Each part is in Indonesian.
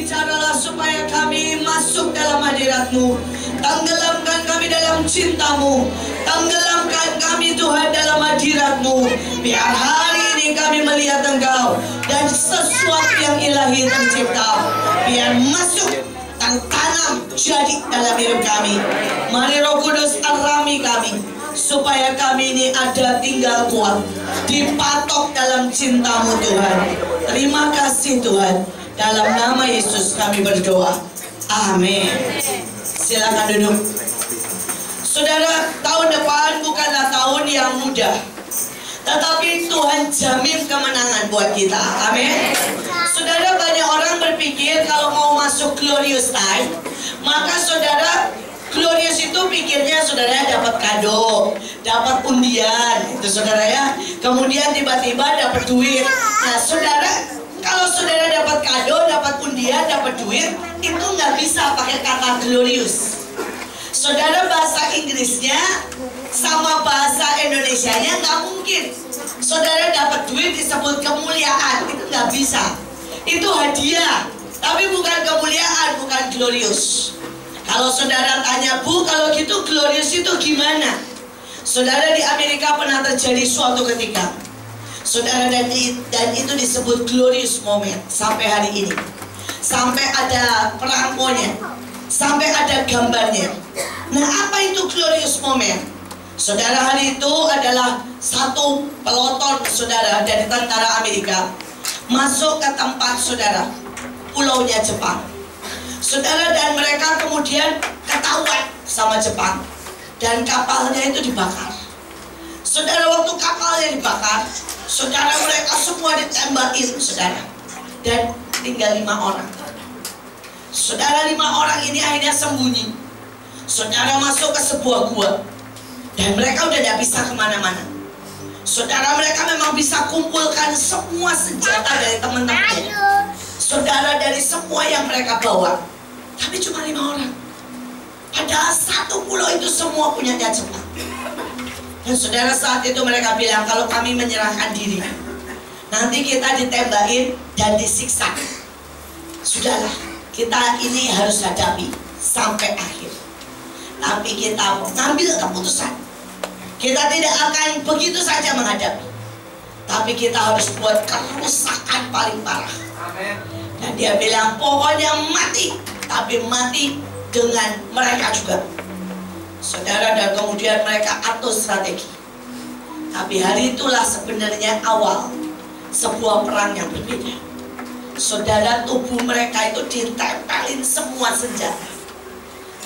bicaralah supaya kami masuk dalam hadirat-Mu. Tenggelamkan kami dalam cinta-Mu. Tenggelamkan kami Tuhan dalam hadirat-Mu. Biar hari ini kami melihat Engkau dan sesuatu yang ilahi tercipta. Biar masuk dan tanam jadi dalam hidup kami. Mari Roh Kudus arami kami, supaya kami ini ada tinggal kuat, dipatok dalam cinta-Mu Tuhan. Terima kasih Tuhan. Dalam nama Yesus kami berdoa. Amin. Silakan duduk. Saudara, tahun depan bukanlah tahun yang mudah, tetapi Tuhan jamin kemenangan buat kita. Amin. Saudara, banyak orang berpikir kalau mau masuk glorious time, maka saudara, glorious itu pikirnya saudara dapat kado, dapat undian, itu saudara ya. Kemudian tiba-tiba dapat duit. Nah saudara, kalau saudara dapat kado, dapat undian, dapat duit, itu nggak bisa pakai kata glorious. Saudara, bahasa Inggrisnya sama bahasa Indonesianya nggak mungkin. Saudara dapat duit disebut kemuliaan, itu nggak bisa. Itu hadiah, tapi bukan kemuliaan, bukan glorious. Kalau saudara tanya, Bu, kalau gitu glorious itu gimana? Saudara, di Amerika pernah terjadi suatu ketika, saudara, dan itu disebut glorious moment sampai hari ini. Sampai ada perangkonya, sampai ada gambarnya. Nah, apa itu glorious moment? Saudara, hari itu adalah satu peloton saudara dari tentara Amerika masuk ke tempat saudara, pulaunya Jepang. Saudara, dan mereka kemudian ketahuan sama Jepang dan kapalnya itu dibakar. Saudara, waktu kapalnya dibakar, saudara, mereka semua ditembakin saudara, dan tinggal 5 orang. Saudara, 5 orang ini akhirnya sembunyi. Saudara, masuk ke sebuah gua dan mereka udah tidak bisa kemana-mana. Saudara, mereka memang bisa kumpulkan semua senjata dari teman-temannya, saudara, dari semua yang mereka bawa. Tapi cuma 5 orang. Padahal satu pulau itu semua punyanya Jepang. Dan saudara, saat itu mereka bilang, kalau kami menyerahkan diri, nanti kita ditembakin dan disiksa. Sudahlah, kita ini harus hadapi sampai akhir. Tapi kita mengambil keputusan, kita tidak akan begitu saja menghadapi, tapi kita harus buat kerusakan paling parah. Dan dia bilang, pokoknya mati, tapi mati dengan mereka juga, saudara. Dan kemudian mereka atur strategi. Tapi hari itulah sebenarnya awal sebuah perang yang berbeda. Saudara, tubuh mereka itu ditempelin semua senjata.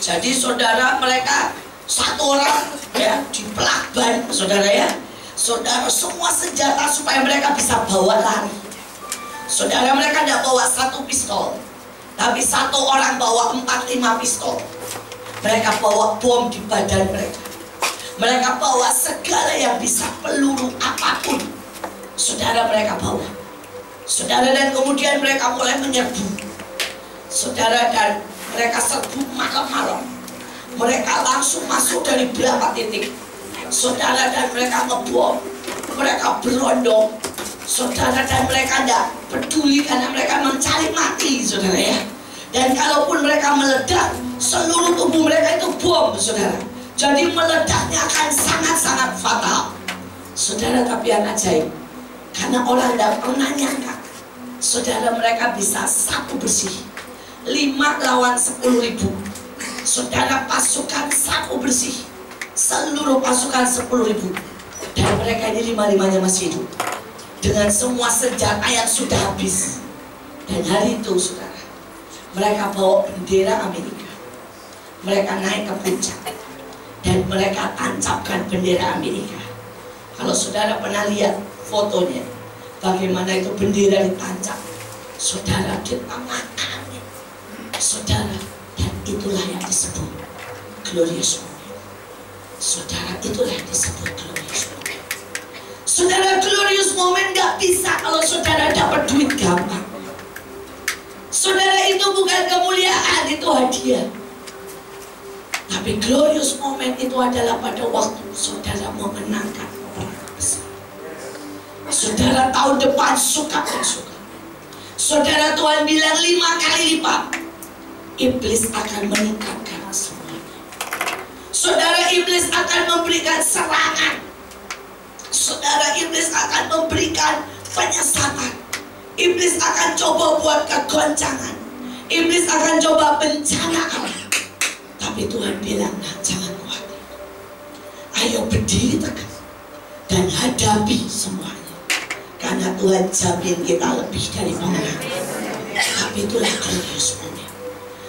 Jadi saudara, mereka satu orang ya dipelak ban, saudara ya. Saudara, semua senjata supaya mereka bisa bawa lari. Saudara, mereka tidak bawa 1 pistol, tapi satu orang bawa 4-5 pistol. Mereka bawa bom di badan mereka. Mereka bawa segala yang bisa, peluru apapun, saudara, mereka bawa. Saudara, dan kemudian mereka mulai menyerbu. Saudara, dan mereka serbu malam-malam. Mereka langsung masuk dari berapa titik, saudara, dan mereka ngebom, mereka berondong, saudara, dan mereka tidak peduli karena mereka mencari mati, saudara ya. Dan kalaupun mereka meledak, seluruh tubuh mereka itu bom, saudara. Jadi meledaknya akan sangat-sangat fatal, saudara. Tapi yang ajaib, karena orang tidak pernah nyangka, saudara, mereka bisa satu bersih, 5 lawan 10.000. Saudara, pasukan satu bersih, seluruh pasukan 10.000. Dan mereka ini 5-5-nya masih hidup dengan semua senjata yang sudah habis. Dan hari itu saudara, mereka bawa bendera Amerika. Mereka naik ke puncak dan mereka tancapkan bendera Amerika. Kalau saudara pernah lihat fotonya, bagaimana itu bendera ditancap, saudara, di tengah angin, saudara. Dan itulah yang disebut glorious moment. Saudara, itulah yang disebut glorious moment. Saudara, glorious moment gak bisa kalau saudara dapat duit gampang. Saudara, itu bukan kemuliaan, itu hadiah. Tapi glorious moment itu adalah pada waktu saudara memenangkan perang besar. Saudara, tahun depan suka dan suka, Saudara, Tuhan bilang 5 kali lipat. Iblis akan meningkatkan semuanya. Saudara, iblis akan memberikan serangan. Saudara, iblis akan memberikan penyesatan. Iblis akan coba buat kegoncangan. Iblis akan coba bencana alam. Tapi Tuhan bilang, nah, jangan khawatir. Ayo berdiri tegak dan hadapi semuanya. Karena Tuhan jamin kita lebih dari pemenang. Tapi itulah Kristusnya.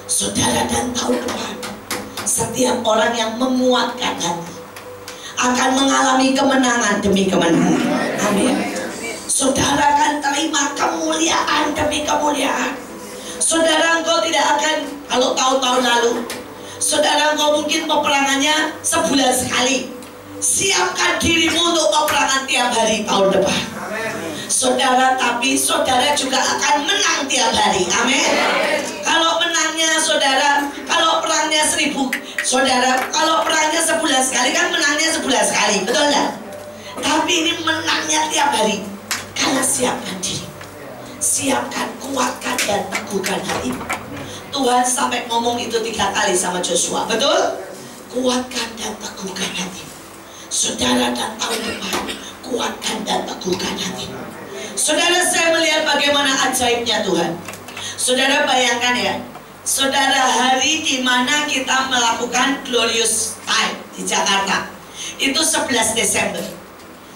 Saudara, dan tahun depan setiap orang yang menguatkan hati akan mengalami kemenangan demi kemenangan. Amin. Saudara akan terima kemuliaan demi kemuliaan. Saudara, engkau tidak akan, kalau tahun-tahun lalu, saudara, engkau mungkin peperangannya sebulan sekali. Siapkan dirimu untuk peperangan tiap hari tahun depan. Saudara, tapi saudara juga akan menang tiap hari. Amin. Kalau menangnya saudara, kalau perangnya 1000, saudara, kalau perangnya sebulan sekali kan menangnya sebulan sekali, betul nggak? Tapi ini menangnya tiap hari. Karena siapkan diri, siapkan, kuatkan dan teguhkan hati. Tuhan sampai ngomong itu 3 kali sama Joshua, betul? Kuatkan dan teguhkan hati. Saudara, dan tahun depan kuatkan dan teguhkan hati. Saudara, saya melihat bagaimana ajaibnya Tuhan. Saudara, bayangkan ya, saudara, hari di mana kita melakukan Glorious Time di Jakarta itu 11 Desember.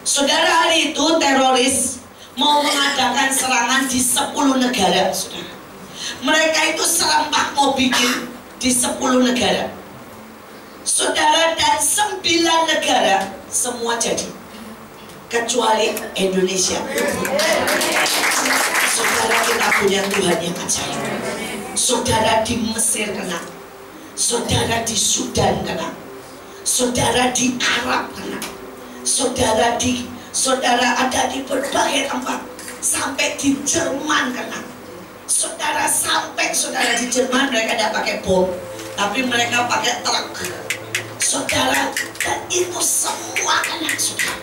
Saudara, hari itu teroris mau mengadakan serangan di 10 negara, saudara. Mereka itu serempak mau bikin di 10 negara. Saudara, dan 9 negara semua jadi, kecuali Indonesia. Saudara, kita punya Tuhan yang ajaib. Saudara, di Mesir kena, saudara di Sudan kena, saudara di Arab kena, saudara ada di berbagai tempat, sampai di Jerman kena. Saudara, sampai saudara di Jerman mereka tidak pakai bom, tapi mereka pakai truk. Saudara, dan itu semua kena, saudara.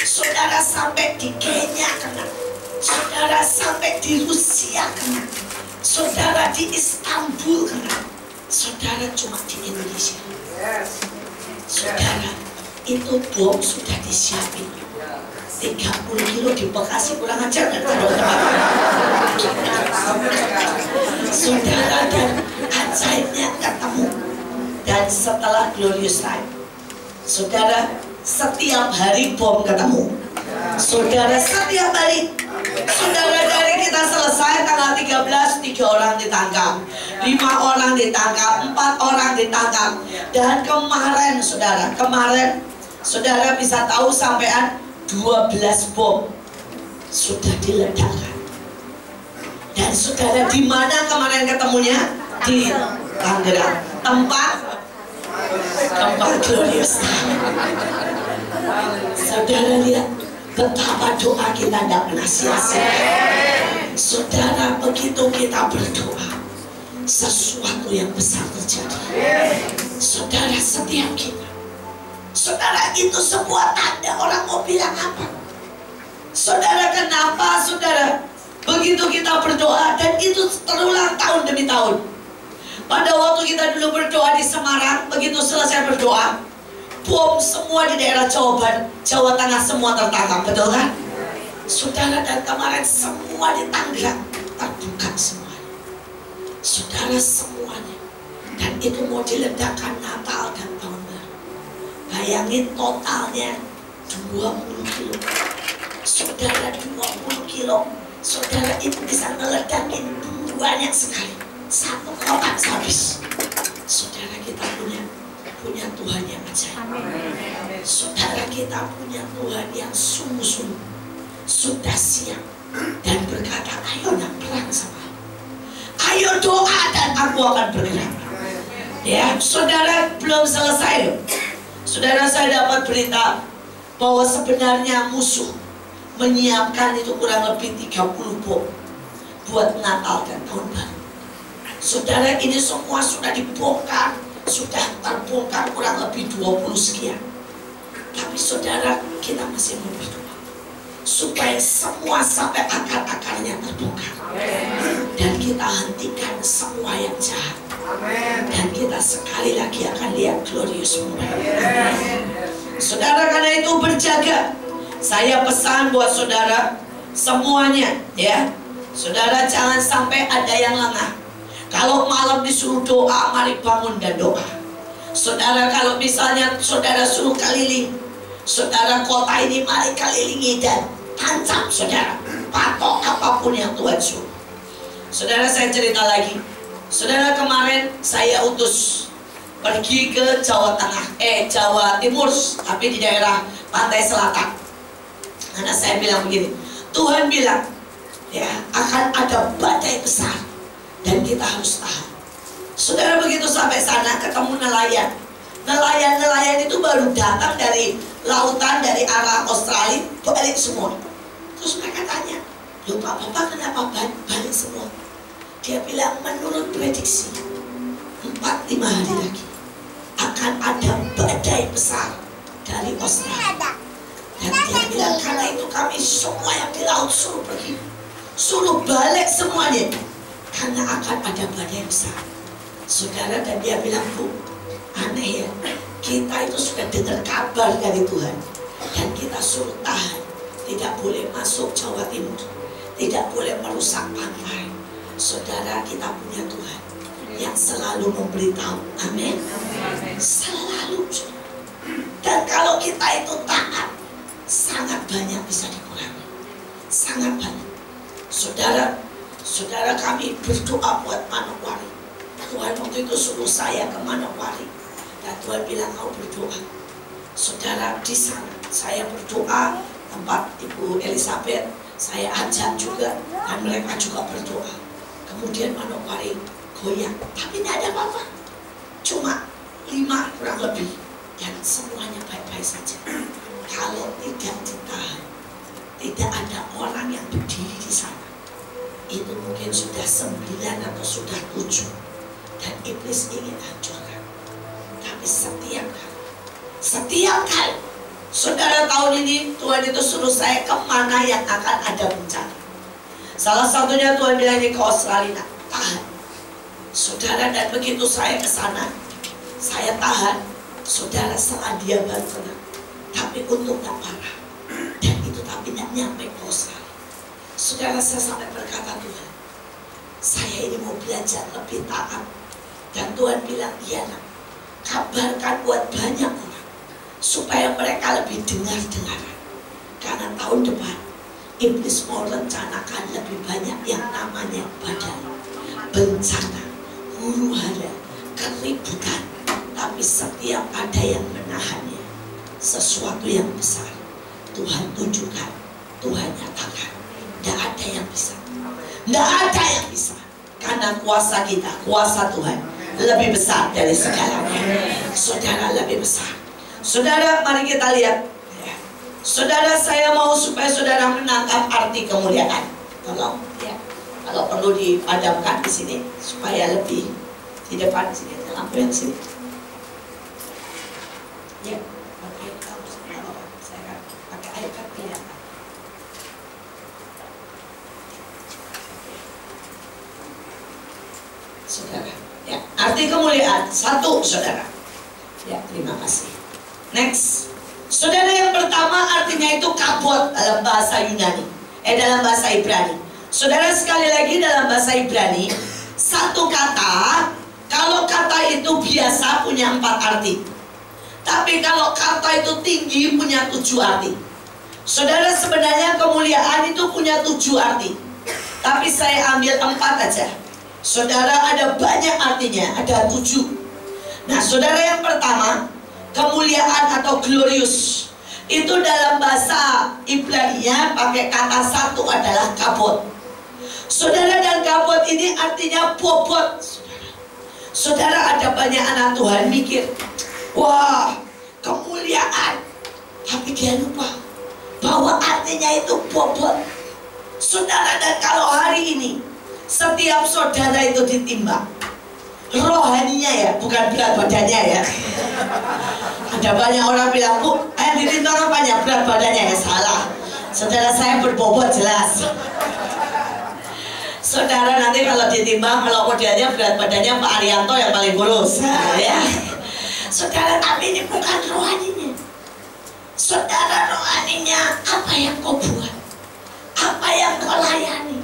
Saudara, sampai di Kenya kena. Saudara, sampai di Rusia kena. Saudara, di Istanbul kena. Saudara, cuma di Indonesia. Saudara, itu bom sudah disiapin. 30 kilo di Bekasi, kurang ajar kan? Saudara, dan ajaibnya ketemu. Dan setelah Glorious Time, saudara, setiap hari bom ketemu. Saudara, setiap hari. Saudara, dari kita selesai tanggal 13, 3 orang ditangkap, 5 orang ditangkap, 4 orang ditangkap. Dan kemarin, saudara bisa tahu sampean 12 bom sudah diledakkan. Dan saudara, di mana kemarin ketemunya? Di Tangerang, tempat Glorious. Saudara, lihat betapa doa kita tidak pernah sia-sia. Saudara, begitu kita berdoa, sesuatu yang besar terjadi. Saudara, setiap kita, saudara, itu sebuah tanda. Orang mau bilang apa? Saudara, kenapa saudara? Begitu kita berdoa, dan itu terulang tahun demi tahun. Pada waktu kita dulu berdoa di Semarang, begitu selesai berdoa, bom semua di daerah Jawa Tengah semua tertangkap, betul kan? Saudara, dan kemarin semua di Tangerang terbuka semuanya. Saudara, semuanya. Dan itu mau diledakkan Natal dan tahun baru. Bayangin totalnya 20 kilo. Saudara, 20 kilo. Saudara, itu bisa meledakin banyak sekali. 1 kotak habis. Saudara, kita punya Tuhan yang ajaib. Saudara, kita punya Tuhan yang sungguh-sungguh sudah siap dan berkata, ayo nak perang sama aku. Ayo doa dan aku akan bergerak. Ya, saudara, belum selesai loh. Saudara, saya dapat berita bahwa sebenarnya musuh menyiapkan itu kurang lebih 30 bom buat Natal dan tahun baru. Saudara, ini semua sudah dibongkar, sudah terbongkar kurang lebih 20 sekian. Tapi saudara, kita masih mau berdoa. supaya semua sampai akar-akarnya terbongkar. Dan kita hentikan semua yang jahat. Dan kita sekali lagi akan lihat glorious moment. Saudara, karena itu berjaga. Saya pesan buat saudara semuanya, ya. Saudara jangan sampai ada yang lengah. Kalau malam disuruh doa, mari bangun dan doa. Saudara, kalau misalnya saudara suruh keliling, saudara kota ini mari kelilingi dan tancap saudara, patok apapun yang Tuhan suruh. Saudara, saya cerita lagi. Saudara, kemarin saya utus pergi ke Jawa Timur, tapi di daerah pantai selatan. Karena saya bilang begini, Tuhan bilang, ya, akan ada badai besar dan kita harus tahan. Saudara, begitu sampai sana ketemu nelayan. Nelayan itu baru datang dari lautan, dari arah Australia, balik semua. Terus mereka tanya, "Loh Pak, Bapak kenapa balik semua?" Dia bilang, menurut prediksi 4-5 hari lagi akan ada badai besar dari Australia. Dan dia bilang, karena itu kami semua yang di laut suruh pergi, suruh balik semuanya, karena akan ada badai besar. Saudara, dan dia bilang, "Bu, aneh ya, kita itu sudah dengar kabar dari Tuhan dan kita suruh tahan, tidak boleh masuk Jawa Timur, tidak boleh merusak pantai." Saudara, kita punya Tuhan yang selalu memberitahu, amin, selalu. Dan kalau kita itu taat, sangat banyak bisa dikurangi, sangat banyak. Saudara kami berdoa buat Manokwari. Tuhan waktu itu suruh saya ke Manokwari dan Tuhan bilang, "Kau berdoa." Saudara, di sana saya berdoa, tempat Ibu Elizabeth saya ajak juga dan mereka juga berdoa. Kemudian Manokwari goyang, tapi tidak ada apa-apa, cuma 5 kurang lebih, dan semuanya baik-baik saja. Kalau tidak ditahan, tidak ada orang yang berdiri di sana, itu mungkin sudah 9 atau sudah 7, dan iblis ingin hancurkan. Tapi setiap kali saudara, tahun ini Tuhan itu suruh saya kemana yang akan ada bencana. Salah satunya Tuhan bilang ke Australia, tahan. Saudara, dan begitu saya ke sana, saya tahan. Saudara, Selandia Baru kena, tapi untung tak parah. Dan itu tapi tidak nyampe ke Australia. Saudara, saya sampai berkata, Tuhan, saya ini mau belajar lebih taat. Dan Tuhan bilang, iya nak, kabarkan buat banyak orang supaya mereka lebih dengar-dengaran. Karena tahun depan iblis mau rencanakan lebih banyak yang namanya badai, bencana, huru-hara, keributan. Tapi setiap ada yang menahannya, sesuatu yang besar Tuhan tunjukkan, Tuhan nyatakan. Tidak ada yang bisa, tidak ada yang bisa. Karena kuasa kita, kuasa Tuhan lebih besar dari segalanya. Saudara, lebih besar. Saudara, mari kita lihat. Saudara, saya mau supaya saudara menangkap arti kemuliaan. Tolong ya, kalau perlu dipadamkan di sini supaya lebih di depan sini, lampu yang sini. Ya, pakai lampu sini. Saya pakai iPad ya. Saudara, ya, arti kemuliaan 1, saudara. Ya, terima kasih. Next. Saudara, yang pertama artinya itu kabot dalam bahasa Yunani, dalam bahasa Ibrani. Saudara, sekali lagi dalam bahasa Ibrani, satu kata, kalau kata itu biasa punya 4 arti. Tapi kalau kata itu tinggi punya 7 arti. Saudara, sebenarnya kemuliaan itu punya 7 arti. Tapi saya ambil 4 aja. Saudara, ada banyak artinya, ada 7. Nah, saudara, yang pertama, kemuliaan atau glorious itu dalam bahasa Ibrani-nya pakai kata 1 adalah kabot. Saudara, dan kabot ini artinya bobot. Saudara, ada banyak anak Tuhan mikir, wah, kemuliaan, tapi dia lupa bahwa artinya itu bobot. Saudara, dan kalau hari ini setiap saudara itu ditimbang, rohaninya ya, bukan berat badannya ya. Ada banyak orang bilang, Bu, ditimbang apanya? Berat badannya ya. Salah. Saudara, saya berbobot jelas. Saudara, nanti kalau ditimbang, kalau modelnya berat badannya Pak Arianto yang paling kurus. Ya. Saudara, tapi ini bukan rohaninya. Saudara, rohaninya apa yang kau buat, apa yang kau layani.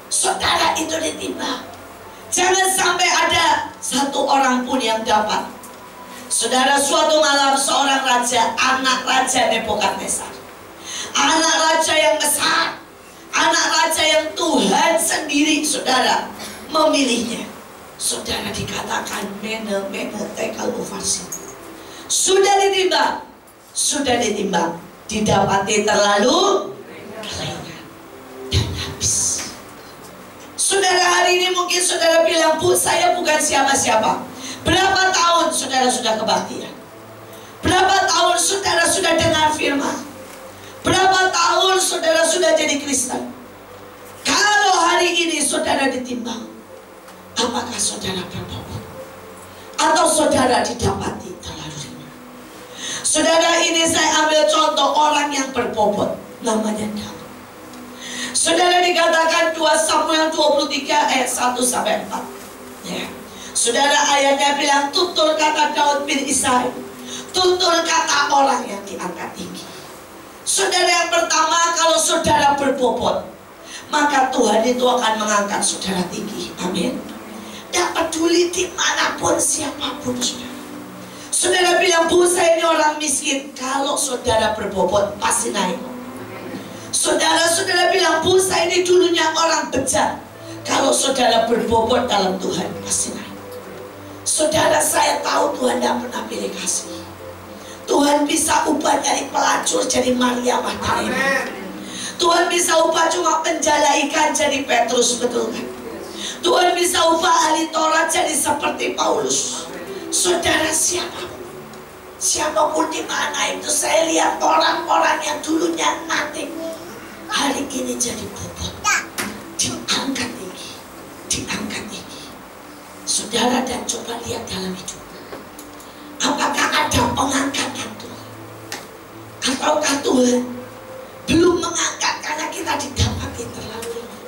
Saudara, itu ditimbang. Jangan sampai ada satu orang pun yang dapat. Saudara, suatu malam seorang raja, anak raja Nebukadnezar, anak raja yang besar, anak raja yang Tuhan sendiri, saudara, memilihnya. Saudara, dikatakan mene tekel ufarsin. Sudah ditimbang, didapati terlalu ringan dan habis. Saudara, hari ini mungkin saudara bilang, Bu, saya bukan siapa-siapa. Berapa tahun saudara sudah kebaktian? Berapa tahun saudara sudah dengar firman? Berapa tahun saudara sudah jadi Kristen? Kalau hari ini saudara ditimbang, apakah saudara berbobot? Atau saudara didapati terlalu ringan? Saudara, ini saya ambil contoh orang yang berbobot, namanya Daud. Saudara, dikatakan 2 Samuel 23 ayat 1-4. Ya. Saudara, ayatnya bilang, tutur kata Daud bin Isai, tutur kata orang yang diangkat tinggi. Saudara, yang pertama, kalau saudara berbobot, maka Tuhan itu akan mengangkat saudara tinggi. Amin. Tidak peduli dimanapun, siapapun saudara. Saudara bilang, Bu, saya ini orang miskin. Kalau saudara berbobot, pasti naik. Saudara bilang, Bu, saya ini dulunya orang bejat. Kalau saudara berbobot dalam Tuhan, pasti naik. Saudara, saya tahu Tuhan tidak pernah pilih kasih. Tuhan bisa ubah dari pelacur jadi Maria Magdalena. Tuhan bisa ubah cuma penjala ikan jadi Petrus, betul kan? Tuhan bisa ubah ahli Taurat jadi seperti Paulus. Saudara, siapapun di mana itu, saya lihat orang-orang yang dulunya nothing, hari ini jadi bobot, diangkat tinggi, diangkat tinggi. Saudara, dan coba lihat dalam hidup, apakah ada pengangkatan Tuhan? Ataukah Tuhan belum mengangkat karena kita didapati terlalu ringan?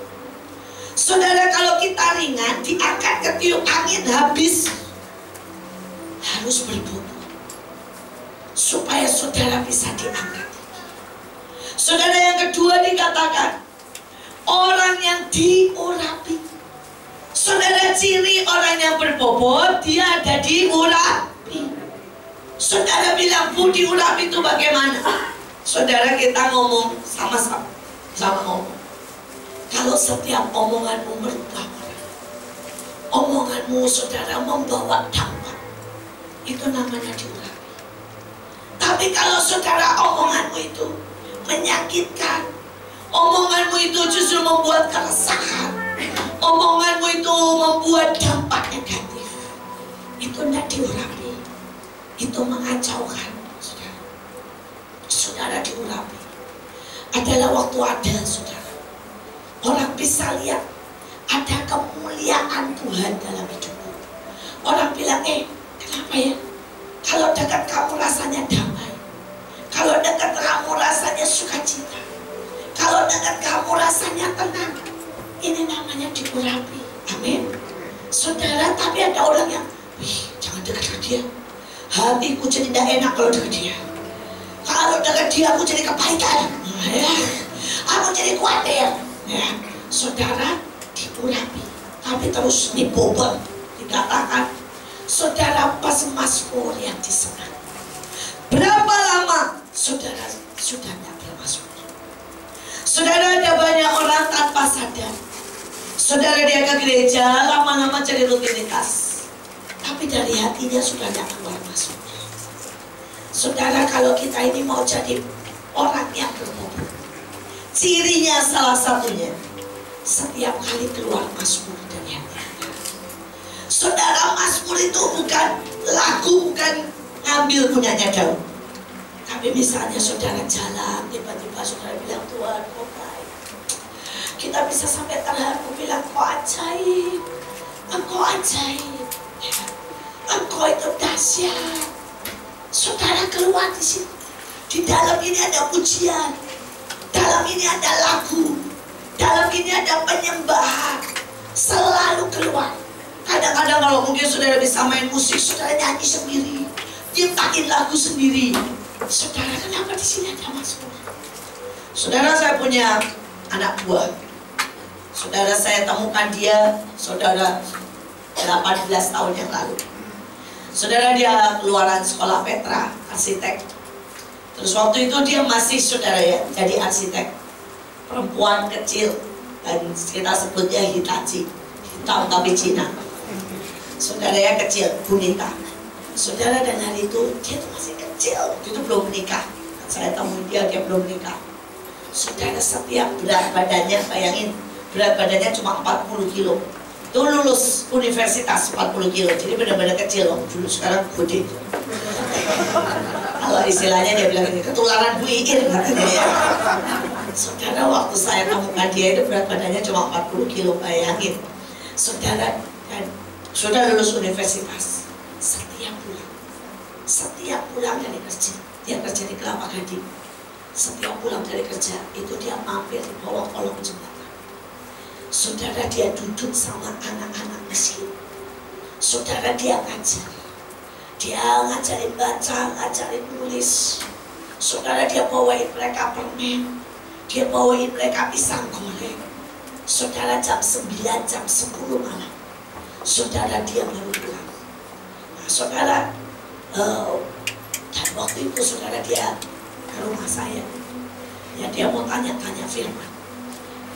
Saudara, kalau kita ringan, diangkat ketiup angin habis. Harus berbobot supaya saudara bisa diangkat. Saudara, yang kedua dikatakan orang yang diurapi. Saudara, ciri orang yang berbobot, dia ada diurapi. Saudara bilang, Bu, diurapi itu bagaimana? Saudara, kita ngomong sama-sama ngomong. Kalau setiap omonganmu merubah orang, omonganmu saudara membawa dampak, itu namanya diurapi. Tapi kalau saudara omonganmu itu menyakitkan, omonganmu itu justru membuat keresahan, omonganmu itu membuat dampak negatif, itu tidak diurapi, itu mengacaukan. Saudara, diurapi adalah waktu ada, saudara, orang bisa lihat ada kemuliaan Tuhan dalam hidupmu. Orang bilang, kenapa ya? Kalau dekat kamu rasanya damai, kalau dekat kamu rasanya sukacita, kalau dekat kamu rasanya tenang. Ini namanya diurapi. Amin. Saudara, tapi ada orang yang, jangan dekat dia, hatiku jadi tidak enak kalau dekat dia. Kalau dekat dia aku jadi kebaikan, aku jadi khawatir. Saudara, diurapi, tapi terus dibobot. Dikatakan, saudara, pas Mazmur yang disenang. Berapa lama saudara sudah tidak bermazmur? Saudara, ada banyak orang tanpa sadar. Saudara, dia ke gereja, lama-lama jadi rutinitas, tapi dari hatinya sudah tidak keluar mazmur. Saudara, kalau kita ini mau jadi orang yang berbobot, cirinya salah satunya, setiap kali keluar mazmur dari hati. Saudara, mazmur itu bukan lagu, bukan ngambil punyanya Daud. Tapi misalnya saudara jalan, tiba-tiba saudara bilang, Tuhan, kau baik. Kita bisa sampai terharu bilang, kau ajaib, engkau ajaib, engkau itu dahsyat. Saudara, keluar di sini. Di dalam ini ada pujian. dalam ini ada lagu, dalam ini ada penyembahan, selalu keluar. Kadang-kadang kalau mungkin saudara bisa main musik, saudara nyanyi sendiri, ciptain lagu sendiri. Saudara, kenapa di sini ada Mazmur? Saudara, saya punya anak buah. Saudara, saya temukan dia, saudara, 18 tahun yang lalu. Saudara, dia keluaran sekolah Petra, arsitek. Terus waktu itu dia masih, saudara ya, jadi arsitek. Perempuan kecil, dan kita sebutnya Hitachi, hitam tapi Cina. Saudara ya, kecil, Bunita. Saudara, dan hari itu dia tuh masih kecil, itu belum menikah. Saya temui dia belum menikah. Saudara, setiap berat badannya, bayangin, berat badannya cuma 40 kilo. Itu lulus universitas 40 kilo, jadi benar-benar kecil loh. Dulu sekarang gede. Kalau istilahnya dia bilang ini, ketularan Bu Iin katanya ya. Saudara, waktu saya temukan dia itu berat badannya cuma 40 kilo, bayangin. Saudara, dan sudah lulus universitas. Setiap pulang dari kerja, dia kerja di Kelapa Gading. Setiap pulang dari kerja, itu dia mampir di bawah kolong jembatan. Saudara, dia duduk sama anak-anak miskin. Saudara, dia ngajar. Dia ngajarin baca, ngajarin nulis. Saudara, dia bawain mereka permen. Dia bawain mereka pisang goreng. Saudara, jam 9, jam 10 malam. Saudara, dia baru pulang. Nah, saudara, dan waktu itu saudara dia ke rumah saya. Ya, dia mau tanya-tanya firman.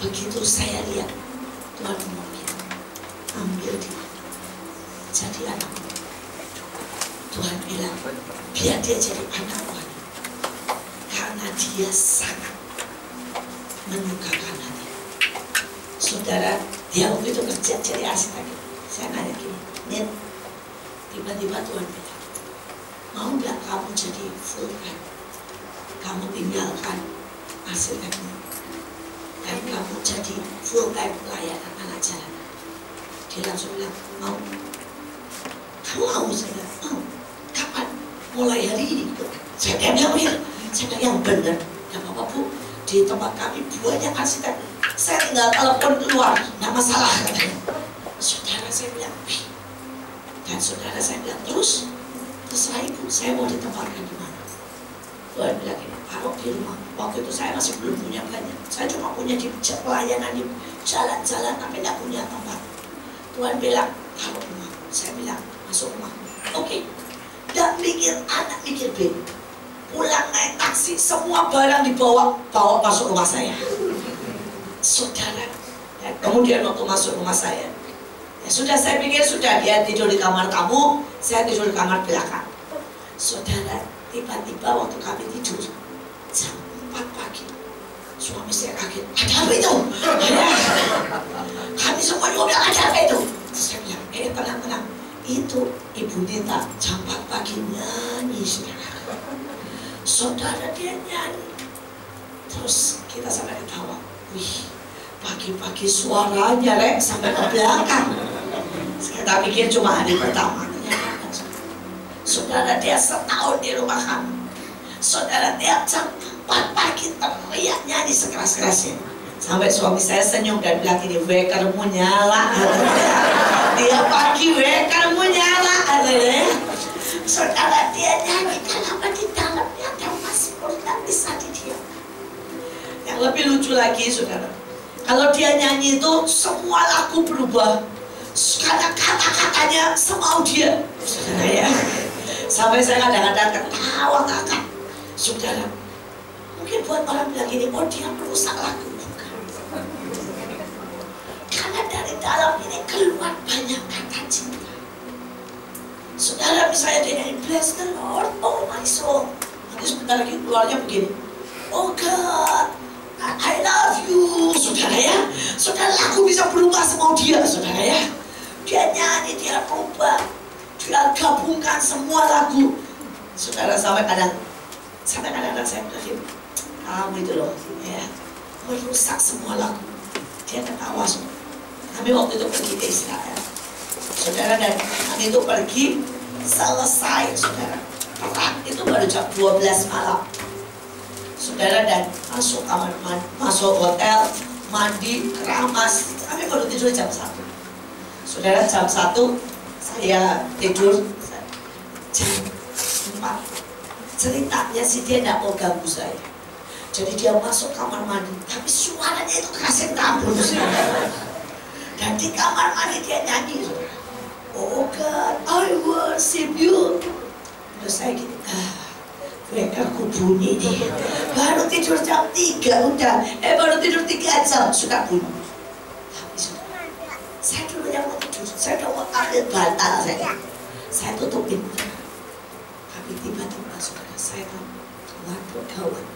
Begitu saya lihat, Tuhan ngomongin, ambil dia, jadi anak. Tuhan bilang, biar dia jadi anak Tuhan, karena dia sangat menyukakan hati. Saudara, dia waktu itu kerja jadi arsitek. Saya nanya gini, Nin, tiba-tiba Tuhan bilang, mau nggak kamu jadi full time? Kamu tinggalkan arsitekmu dan kamu jadi full time pelayanan anak jalanan. Dia langsung bilang, mau. Kamu mau? Saya bilang, mau. Kapan? Mulai hari ini. Saya bilang, ya. Saya bilang, yang benar. Ya Bapak Bu, di tempat kami banyak arsitek. Saya tinggal telepon keluar, nggak masalah. Saudara, saya bilang, wih. Dan saudara, saya bilang, terserah Ibu, saya mau ditempatkan di mana? Tuhan bilang ini, taruh di rumah. Waktu itu saya masih belum punya banyak. Saya cuma punya di pelayanan di jalan-jalan, tapi tidak punya tempat. Tuhan bilang, taruh rumah. Saya bilang, masuk rumah. Oke. Dan mikir A, mikir B. Pulang naik taksi, semua barang dibawa masuk rumah saya. Saudara, ya, kemudian waktu masuk rumah saya, ya sudah, saya pikir sudah, dia tidur di kamar tamu, saya tidur di kamar belakang. Saudara, tiba-tiba waktu kami tidur jam 4 pagi, suami saya kaget, ada apa itu? Kami semua juga bilang, ada apa itu? Terus saya bilang, tenang-tenang, itu Ibu Nita jam 4 pagi nyanyi, saudara, dia nyanyi. Terus kita sampai ketawa, wih, pagi-pagi suaranya Rek sampai ke belakang. Kita pikir cuma hari pertama. Saudara, dia setahun di rumah kami. Saudara, tiap jam 4 pagi teriak nyanyi sekeras-kerasnya. Sampai suami saya senyum dan bilang ini, wekermu nyala. Dia pagi, wekermu nyala. Saudara, dia nyanyi, kenapa di dalamnya ada Mazmur yang bisa didiamkan. Yang lebih lucu lagi, saudara, kalau dia nyanyi itu semua lagu berubah. Karena kata-katanya semau dia. Saudara ya, sampai saya kadang-kadang ketawa ngakak. Saudara, mungkin buat orang bilang gini, oh dia merusak lagu. Karena dari dalam ini keluar banyak kata cinta. Saudara, misalnya dia nyanyi, bless the Lord, oh my soul. Nanti sebentar lagi keluarnya begini, oh God, I love you. Saudara ya, saudara, lagu bisa berubah semau dia, saudara ya. Dia nyanyi, dia berubah, dia gabungkan semua lagu. Saudara, sampai kadang-kadang saya bilang, kamu itu loh, ya, merusak semua lagu. Dia ketawa, saudara. Kami waktu itu pergi ke Israel, saudara, dan kami itu pergi selesai, saudara, perang itu baru jam 12 malam. Saudara, saudara, dan masuk kamar mandi, masuk hotel, mandi, keramas. Kami baru tidur jam 1. Saudara, jam 1 saya tidur, jam 4 ceritanya sih dia tidak mau ganggu saya. Jadi dia masuk kamar mandi, tapi suaranya itu kasih tabur. Dan di kamar mandi dia nyanyi, oh God, I worship you. Terus saya gini, mereka bunyi nih. Baru tidur jam 3 udah, baru tidur 3 jam sudah bunyi. Tapi sudah, saya dulu yang mau tidur, saya udah mau ambil bantal saya tutupin. Tapi tiba-tiba saudara, saya tahu, waduh gawat.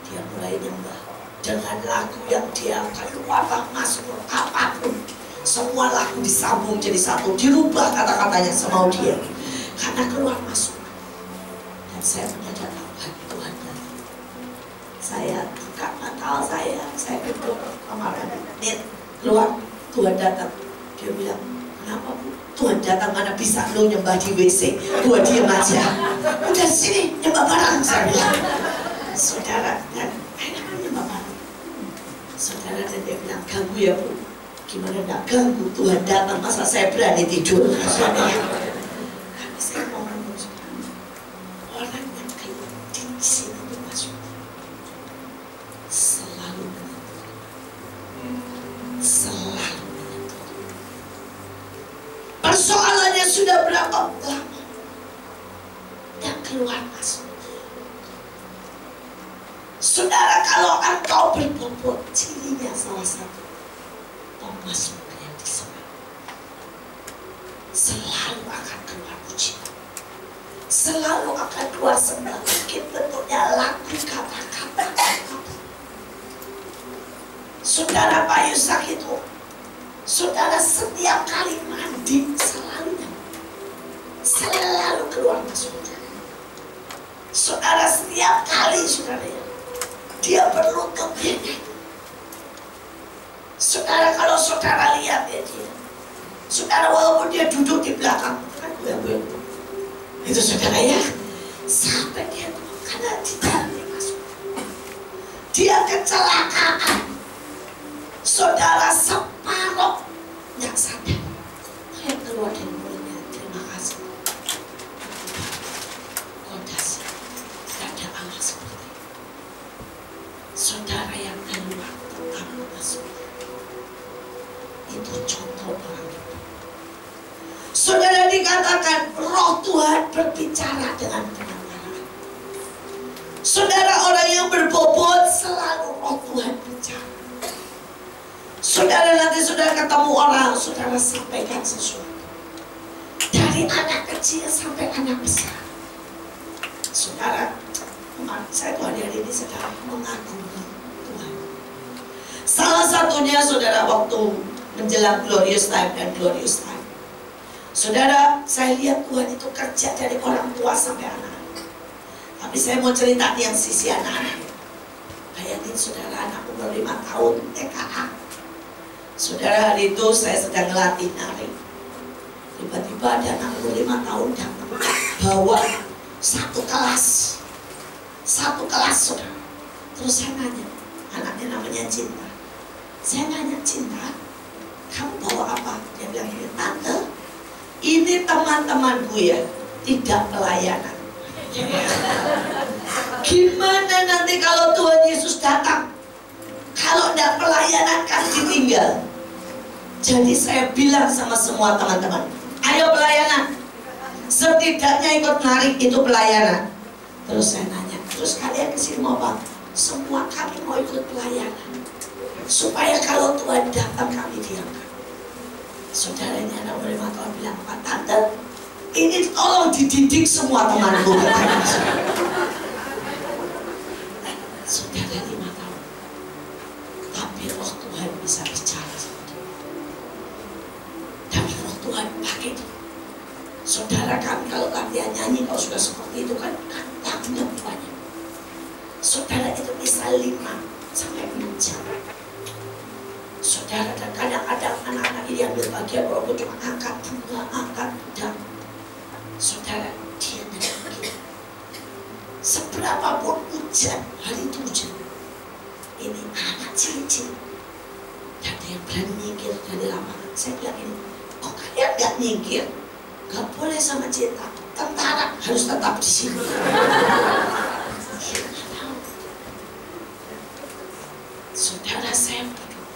Dia mulai nyembah dengan lagu yang dia keluar masuk apapun, semua lagu disambung jadi satu, dirubah kata-katanya semau dia karena keluar masuk. Dan saya menyadari Tuhan datang. Saya buka mata saya duduk kamar Nit, keluar, Tuhan datang. Dia bilang, kenapa Bu? Tuhan datang mana bisa lo nyembah di WC? Gua diem aja. Udah sini nyembah bareng, saya bilang. Saudara, dan enak nyembah bareng. Saudara, dan dia bilang, ganggu ya Bu? Gimana enggak ganggu? Tuhan datang, masa saya berani tidur? Tapi saya mau ngomong, orang yang keluar di sini itu masuk selalu menyentuh. Selalu menyentuh. Persoalannya sudah berapa lama yang keluar masuk. Saudara, kalau engkau berbobot, cirinya salah satu, Thomas yang disebut selalu akan keluar pujian, selalu akan keluar sembah. Mungkin bentuknya lagu, kata-kata. Saudara, Pak Yusak itu, saudara setiap kali mandi selalu keluar masuk. Saudara, setiap kali saudara dia berlutut dia. Saudara, kalau saudara lihat ya dia, saudara walaupun dia duduk di belakang, kan gue itu saudara ya, sampai dia karena tidak masuk, dia kecelakaan. Saudara separuh yang sadar, yang keluar dari mulutnya, terima kasih. Kodasi, tidak ada Allah seperti itu. Saudara yang keluar tetap masuk. Itu contoh orang itu. Saudara, dikatakan roh Tuhan berbicara dengan kebenaran. Saudara, orang yang berbobot selalu roh Tuhan bicara. Saudara, nanti saudara ketemu orang, saudara sampaikan sesuatu. Dari anak kecil sampai anak besar. Saudara, saya hari ini sedang mengagumi Tuhan. Salah satunya saudara, waktu menjelang glorious time dan glorious time, saudara, saya lihat Tuhan itu kerja dari orang tua sampai anak-anak. Tapi saya mau cerita yang sisi anak-anak. Bayangin saudara, anak umur 5 tahun TKA. Saudara, hari itu saya sedang ngelatih nari. Tiba-tiba ada anak umur 5 tahun datang bawa satu kelas saudara. Terus saya nanya, anaknya namanya Cinta. Saya nanya, Cinta, kamu bawa apa? Dia bilang, ini Tante, ini teman-temanku ya, tidak pelayanan. Gimana nanti kalau Tuhan Yesus datang? Kalau tidak pelayanan kan ditinggal. Jadi saya bilang sama semua teman-teman, ayo pelayanan. Setidaknya ikut narik itu pelayanan. Terus saya nanya, terus kalian kesini mau apa? Semua kami mau ikut pelayanan, supaya kalau Tuhan datang kami diangkat. Saudaranya anak umur 5 tahun bilang, Pak Tante, ini tolong dididik semua temanku. Saudara 5 tahun, tapi roh Tuhan bisa bicara sama dia. Dan roh Tuhan pakai dia. Saudara, kami kalau latihan nyanyi, kalau sudah seperti itu kan lagunya banyak. Saudara, itu bisa 5 sampai 6 jam. Saudara, dan kadang-kadang anak-anak ini ambil bagian walaupun cuma angkat bunga, angkat pedang. Saudara, dia nyanyi. Seberapapun hujan, hari itu Saya bilang ini, kok kalian gak nyingkir? Gak boleh sama Cinta, tentara harus tetap di sini. Saudara, saya berdoa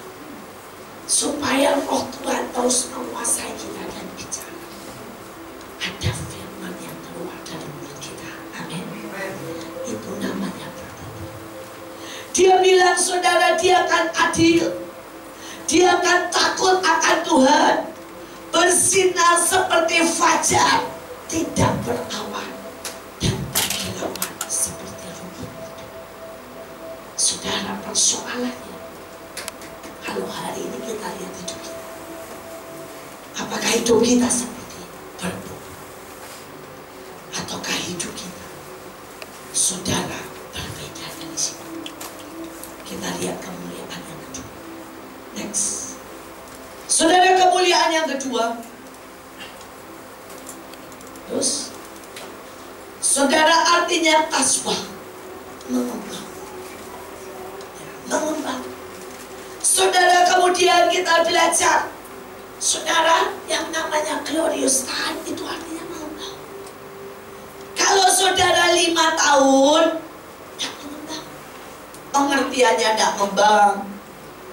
supaya Roh Tuhan terus menguasai kita dan bicara. Ada firman yang keluar dari mulut kita. Amin. Itu namanya berdoa. Dia bilang, saudara, dia akan adil. Dia akan takut akan Tuhan. Bersinar seperti fajar, tidak berawan, dan berkilauan seperti rumput muda. Saudara, persoalannya, kalau hari ini kita lihat hidup kita, apakah hidup kita seperti berdoa? Ataukah hidup kita, saudara, berbeda dari sini? Kita lihat kemuliaan yang kedua. Next. Saudara, kemuliaan yang kedua. Terus, saudara, artinya tasbih, mengembang. Mengembang. Saudara, kemudian kita belajar, saudara, yang namanya glorious time itu artinya mengembang. Kalau saudara 5 tahun, tidak mengembang. Pengertiannya tidak mengembang.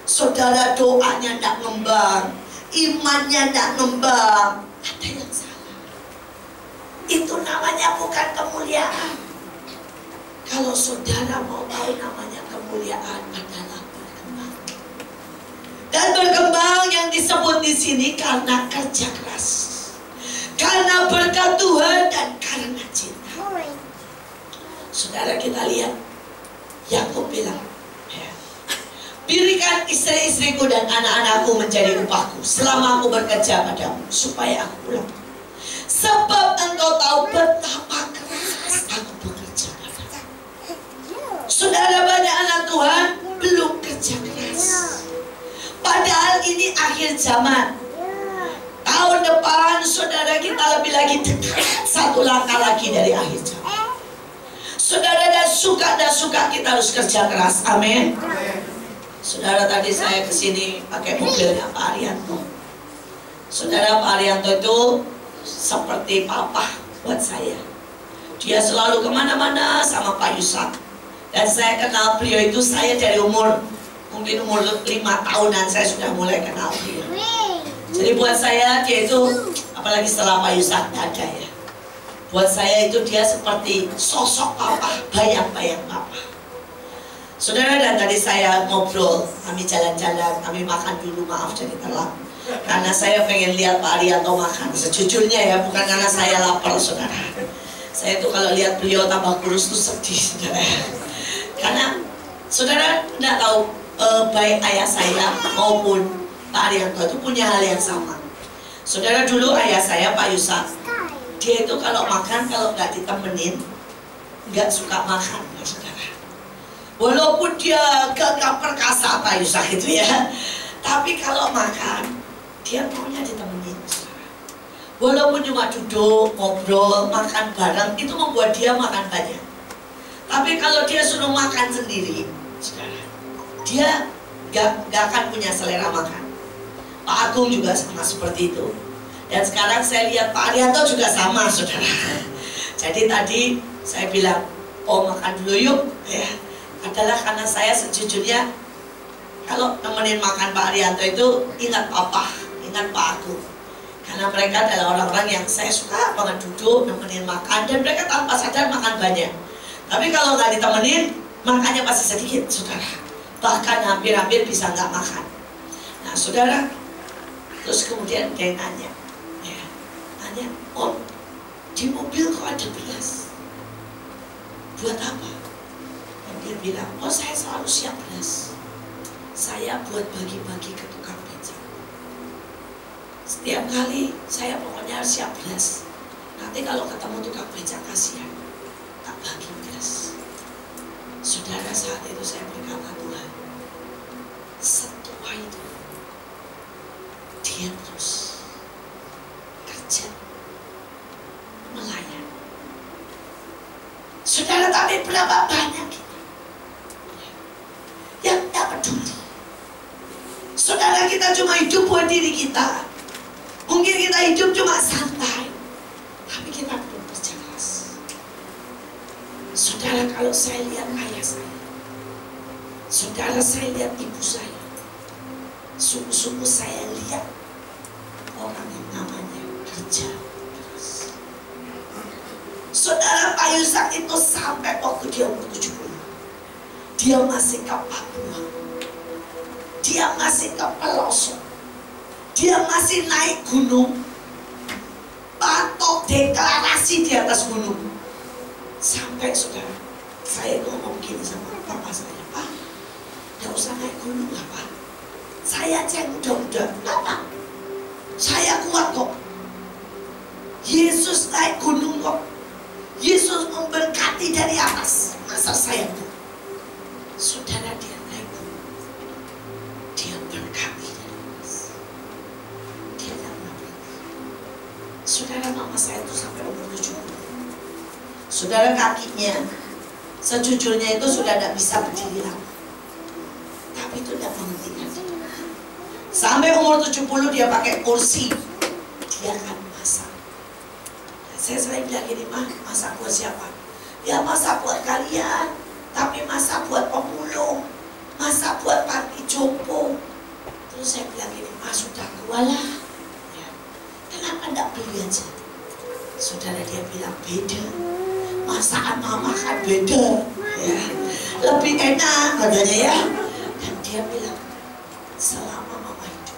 Saudara, doanya tidak ngembang, imannya tidak ngembang, ada yang salah. Itu namanya bukan kemuliaan. Kalau saudara mau tahu namanya kemuliaan adalah berkembang. Dan berkembang yang disebut di sini karena kerja keras, karena berkat Tuhan dan karena cinta. Saudara, kita lihat Yakub bilang, berikan istri-istriku dan anak-anakku menjadi upahku selama aku bekerja padamu, supaya aku pulang. Sebab engkau tahu betapa keras aku bekerja padamu. Saudara, banyak anak Tuhan belum kerja keras. Padahal ini akhir zaman. Tahun depan saudara kita lebih lagi dekat, satu langkah lagi dari akhir zaman. Saudara, dan suka kita harus kerja keras. Amin. Saudara, tadi saya kesini pakai mobilnya Pak Arianto. Saudara, Pak Arianto itu seperti papa buat saya. Dia selalu kemana-mana sama Pak Yusak. Dan saya kenal beliau itu, saya dari mungkin umur 5 tahunan saya sudah mulai kenal beliau. Jadi buat saya dia itu, apalagi setelah Pak Yusak ada ya, buat saya itu dia seperti sosok papa, bayang-bayang papa. Saudara, dan tadi saya ngobrol, kami jalan-jalan, kami makan dulu, maaf jadi telat. Karena saya pengen lihat Pak Arianto makan, sejujurnya ya, bukan karena saya lapar, saudara. Saya tuh kalau lihat beliau tambah kurus tuh sedih, saudara. Karena saudara tidak tahu, baik ayah saya maupun Pak Arianto itu punya hal yang sama. Saudara, dulu ayah saya Pak Yusak, dia itu kalau makan, kalau nggak ditemenin, nggak suka makan, saudara. Walaupun dia gagah perkasa Pak Yusak itu ya, tapi kalau makan, dia maunya ditemenin. Walaupun cuma duduk, ngobrol, makan bareng, itu membuat dia makan banyak. Tapi kalau dia suruh makan sendiri, saudara, dia gak akan punya selera makan. Pak Agung juga sama seperti itu. Dan sekarang saya lihat Pak Arianto juga sama, saudara. Jadi tadi saya bilang, oh makan dulu yuk, ya. Adalah karena saya sejujurnya kalau nemenin makan Pak Arianto itu ingat papa, ingat Pak Agung. Karena mereka adalah orang-orang yang saya suka banget duduk, nemenin makan, dan mereka tanpa sadar makan banyak. Tapi kalau nggak ditemenin, makannya pasti sedikit, saudara. Bahkan hampir-hampir bisa nggak makan. Nah, saudara, terus kemudian dia nanya, oh di mobil kok ada beras? Buat apa? Dia bilang, oh saya selalu siap beras. Saya buat bagi-bagi ke tukang beca. Setiap kali saya pokoknya harus siap beras. Nanti kalau ketemu tukang beca kasihan, tak bagi beras. Saudara, saat itu saya berkata, Tuhan, setua itu dia terus kerja, melayan. Saudara, tapi berapa banyak kita yang tak peduli. Saudara, Saudara, kita cuma hidup buat diri kita. Mungkin kita hidup cuma santai, tapi kita belum kerja keras. Saudara, kalau saya lihat ayah saya, saudara, saya lihat ibu saya, sungguh-sungguh saya lihat orang yang namanya kerja keras. Saudara, Pak Yusak itu sampai waktu dia umur 70, dia masih ke Papua, dia masih ke pelosok, dia masih naik gunung, patok deklarasi di atas gunung. Sampai saudara, saya ngomong gini sama papa saya, Pak, gak usah naik gunung lah Pak, saya aja yang muda-muda. Kenapa? Saya kuat kok. Yesus naik gunung kok, Yesus memberkati dari atas. Masa saya tuh? Saudara, dia naik gunung, dia berkati dari atas, dia gak pernah berhenti. Saudara, mama saya itu sampai umur 70. Saudara, kakinya sejujurnya itu sudah tidak bisa berdiri lagi, tapi itu tidak menghentikan dia. Sampai umur 70 dia pakai kursi, dia akan masak. Saya sering bilang gini, Mah, masak buat siapa? Ya masak buat kalian, tapi masak buat pemulung, masak buat panti jompo. Terus saya bilang gini, Mah, sudah tua lah ya, kenapa tidak beli aja? Saudara, dia bilang beda, masakan mama kan beda ya, lebih enak katanya ya. Dan dia bilang, selama mama hidup,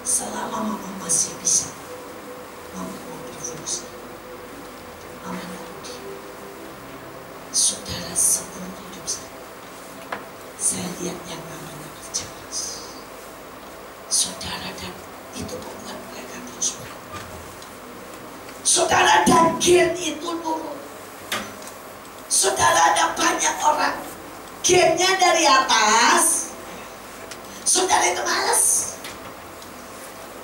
selama mama masih bisa, mama mau berfungsi, mama mau pergi. Saudara, sebelum hidup saya lihat yang namanya kerja keras. Saudara, dan itu membuat mereka terus berubah. Saudara, dan gen itu nurun. Saudara, ada banyak orang gennya dari atas, saudara itu malas.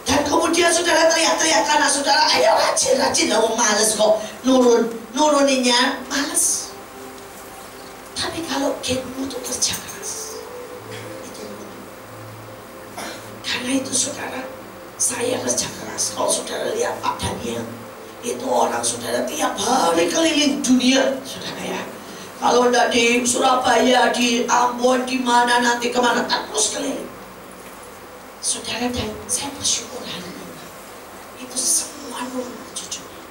Dan kemudian saudara teriak-teriak karena saudara, ayo rajin-rajin lah, males kok, nuruninnya malas. Tapi kalau genmu itu kerja keras, itu nurun. Karena itu saudara, saya kerja keras. Kalau saudara lihat Pak Daniel, itu orang saudara tiap hari keliling dunia, saudara ya. Kalau tidak di Surabaya, di Ambon, di mana nanti kemana, kan terus keliling. Saudara, dan saya bersyukur hari ini itu semua nurun cucunya.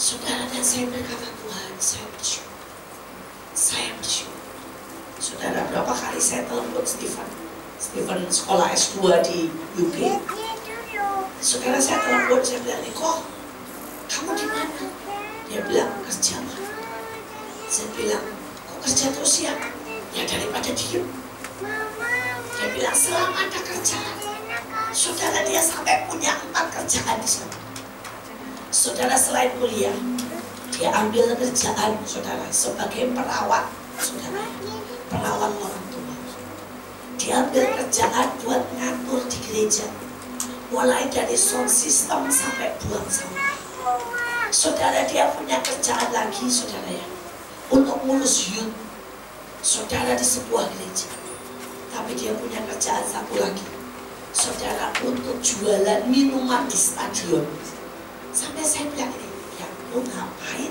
Saudara, dan saya berkata, Tuhan, saya bersyukur. Saya bersyukur. Saudara, berapa kali saya telepon Stephen sekolah S2 di UK. Saudara, saya telepon, saya bilang, Niko, kamu di mana? Dia bilang, kerja Mah. Saya bilang, kok kerja terus ya? Ya daripada diem. Dia bilang, selama ada kerjaan. Saudara, dia sampai punya 4 kerjaan di sana. Saudara, selain kuliah, dia ambil kerjaan, saudara, sebagai perawat, saudara, perawat orang tua. Dia ambil kerjaan buat ngatur di gereja, mulai dari sound system sampai buang sampah. Saudara, dia punya kerjaan lagi, saudara ya, untuk ngurus youth, saudara, di sebuah gereja. Tapi dia punya kerjaan satu lagi, saudara, untuk jualan minuman di stadion. Sampai saya bilang ini, ya lu ngapain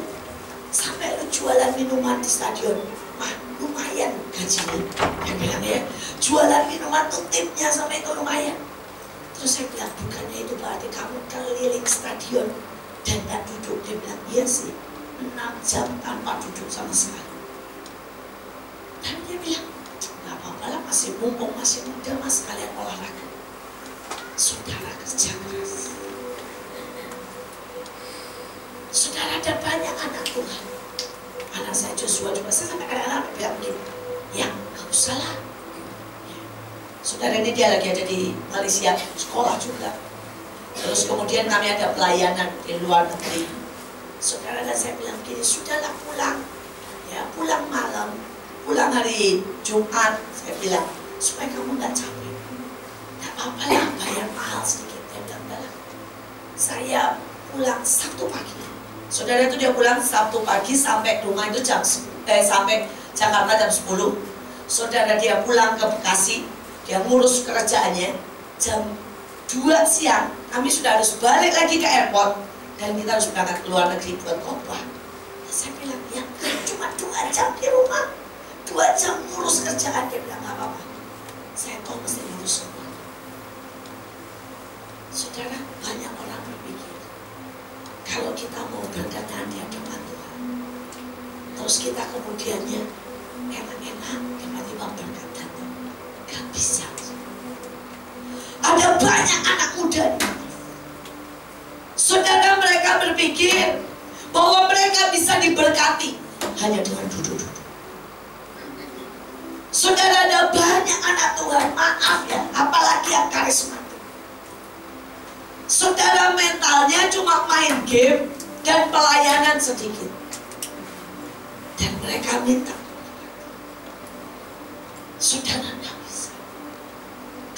sampai lu jualan minuman di stadion? Mah, lumayan gajinya. Dia bilang ya, jualan minuman tuh tipnya sama itu lumayan. Terus saya bilang, bukannya itu berarti kamu keliling stadion dan gak duduk? Dia bilang, iya sih, 6 jam tanpa duduk sama sekali. Dan dia bilang, gak apa-apa lah, masih mumpung masih muda, mas, kalian olahraga. Saudara, kerja keras. Saudara, ada banyak anak Tuhan. Anak saya Joshua juga, saya sampai anak-anak bilang begini, ya gak usah lah. Saudara, ini dia lagi ada di Malaysia, sekolah juga. Terus kemudian kami ada pelayanan di luar negeri. Saudara, dan saya bilang gini, sudahlah pulang, ya pulang malam, pulang hari Jumat. Saya bilang, supaya kamu gak capek, gak apa-apa lah, bayar mahal sedikit. Dia bilang, enggak lah, saya pulang Sabtu pagi. Saudara, itu dia pulang Sabtu pagi sampai rumah itu sampai Jakarta jam 10. Saudara, dia pulang ke Bekasi, Dia ngurus kerjaannya, jam 2 siang kami sudah harus balik lagi ke airport dan kita harus berangkat ke luar negeri buat khotbah. Saya bilang, ya cuma 2 jam di rumah, 2 jam ngurus kerjaan. Dia bilang, gak apa-apa, saya tahu mesti ngurus semua. Saudara, banyak orang berpikir kalau kita mau berkenan di hadapan Tuhan, terus kita kemudiannya enak-enak tiba-tiba berkat datang, gak bisa. Ada banyak anak muda, saudara, mereka berpikir bahwa mereka bisa diberkati hanya dengan duduk-duduk. Saudara, ada banyak anak Tuhan, maaf ya, apalagi yang karismatik, saudara, mentalnya cuma main game dan pelayanan sedikit, dan mereka minta. Saudara, tidak bisa.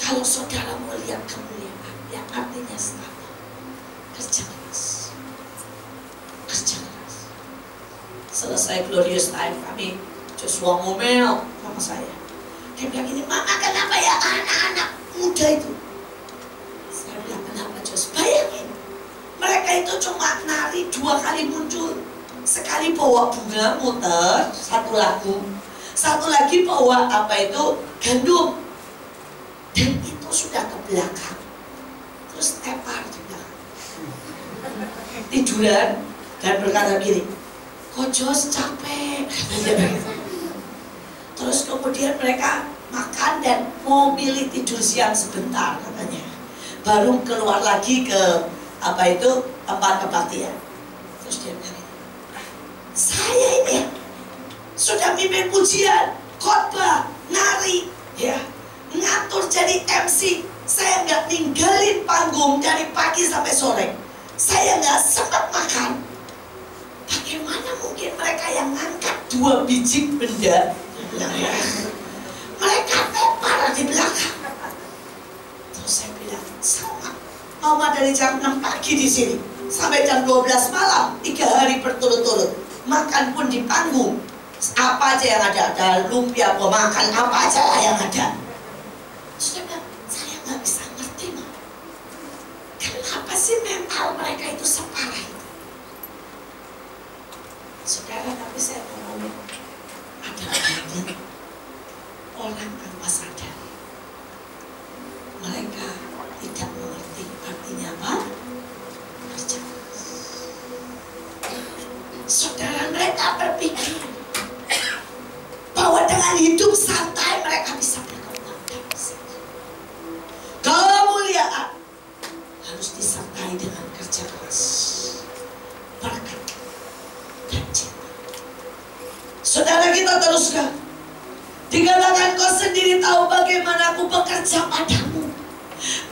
Kalau saudara mau lihat kemuliaan, yang artinya stabil, kerja keras, kerja keras. Selesai glorious time, kami Joshua ngomel sama saya. Dia bilang ini, Mama, kenapa ya anak-anak muda itu? Saya bilang, kenapa Jos? Bayangin, mereka itu cuma nari 2 kali muncul. Sekali bawa bunga muter, 1 lagu, satu lagi bawa apa itu, gandum. Dan itu sudah ke belakang, terus tepar di belakang, tiduran dan berkata gini, kok Jos capek. Terus kemudian mereka makan dan mau milih tidur siang sebentar katanya, baru keluar lagi ke apa itu, tempat kebaktian. Terus dia bilang, saya ini sudah mimpin pujian, khotbah, nari, ya, ngatur jadi MC. Saya nggak ninggalin panggung dari pagi sampai sore. Saya nggak sempat makan. Bagaimana mungkin mereka yang ngangkat 2 biji benda? Mereka tepar di belakang. Terus saya bilang, sama, Mama dari jam 6 pagi di sini sampai jam 12 malam, 3 hari berturut-turut. Makan pun di panggung. Apa aja yang ada lumpia, makan apa aja lah yang ada. Saudara, saya nggak bisa ngerti, Ma. Kenapa sih mental mereka itu separah itu? Saudara, tapi saya mau ngomong, ada banyak orang tanpa sadar mereka tidak mengerti artinya apa? Kerja. Saudara, mereka berpikir bahwa dengan hidup santai mereka bisa berkembang. Kemuliaan harus disertai dengan kerja keras, berkat dan cinta. Saudara, kita teruskan. Dikatakan, kau sendiri tahu bagaimana aku bekerja padamu,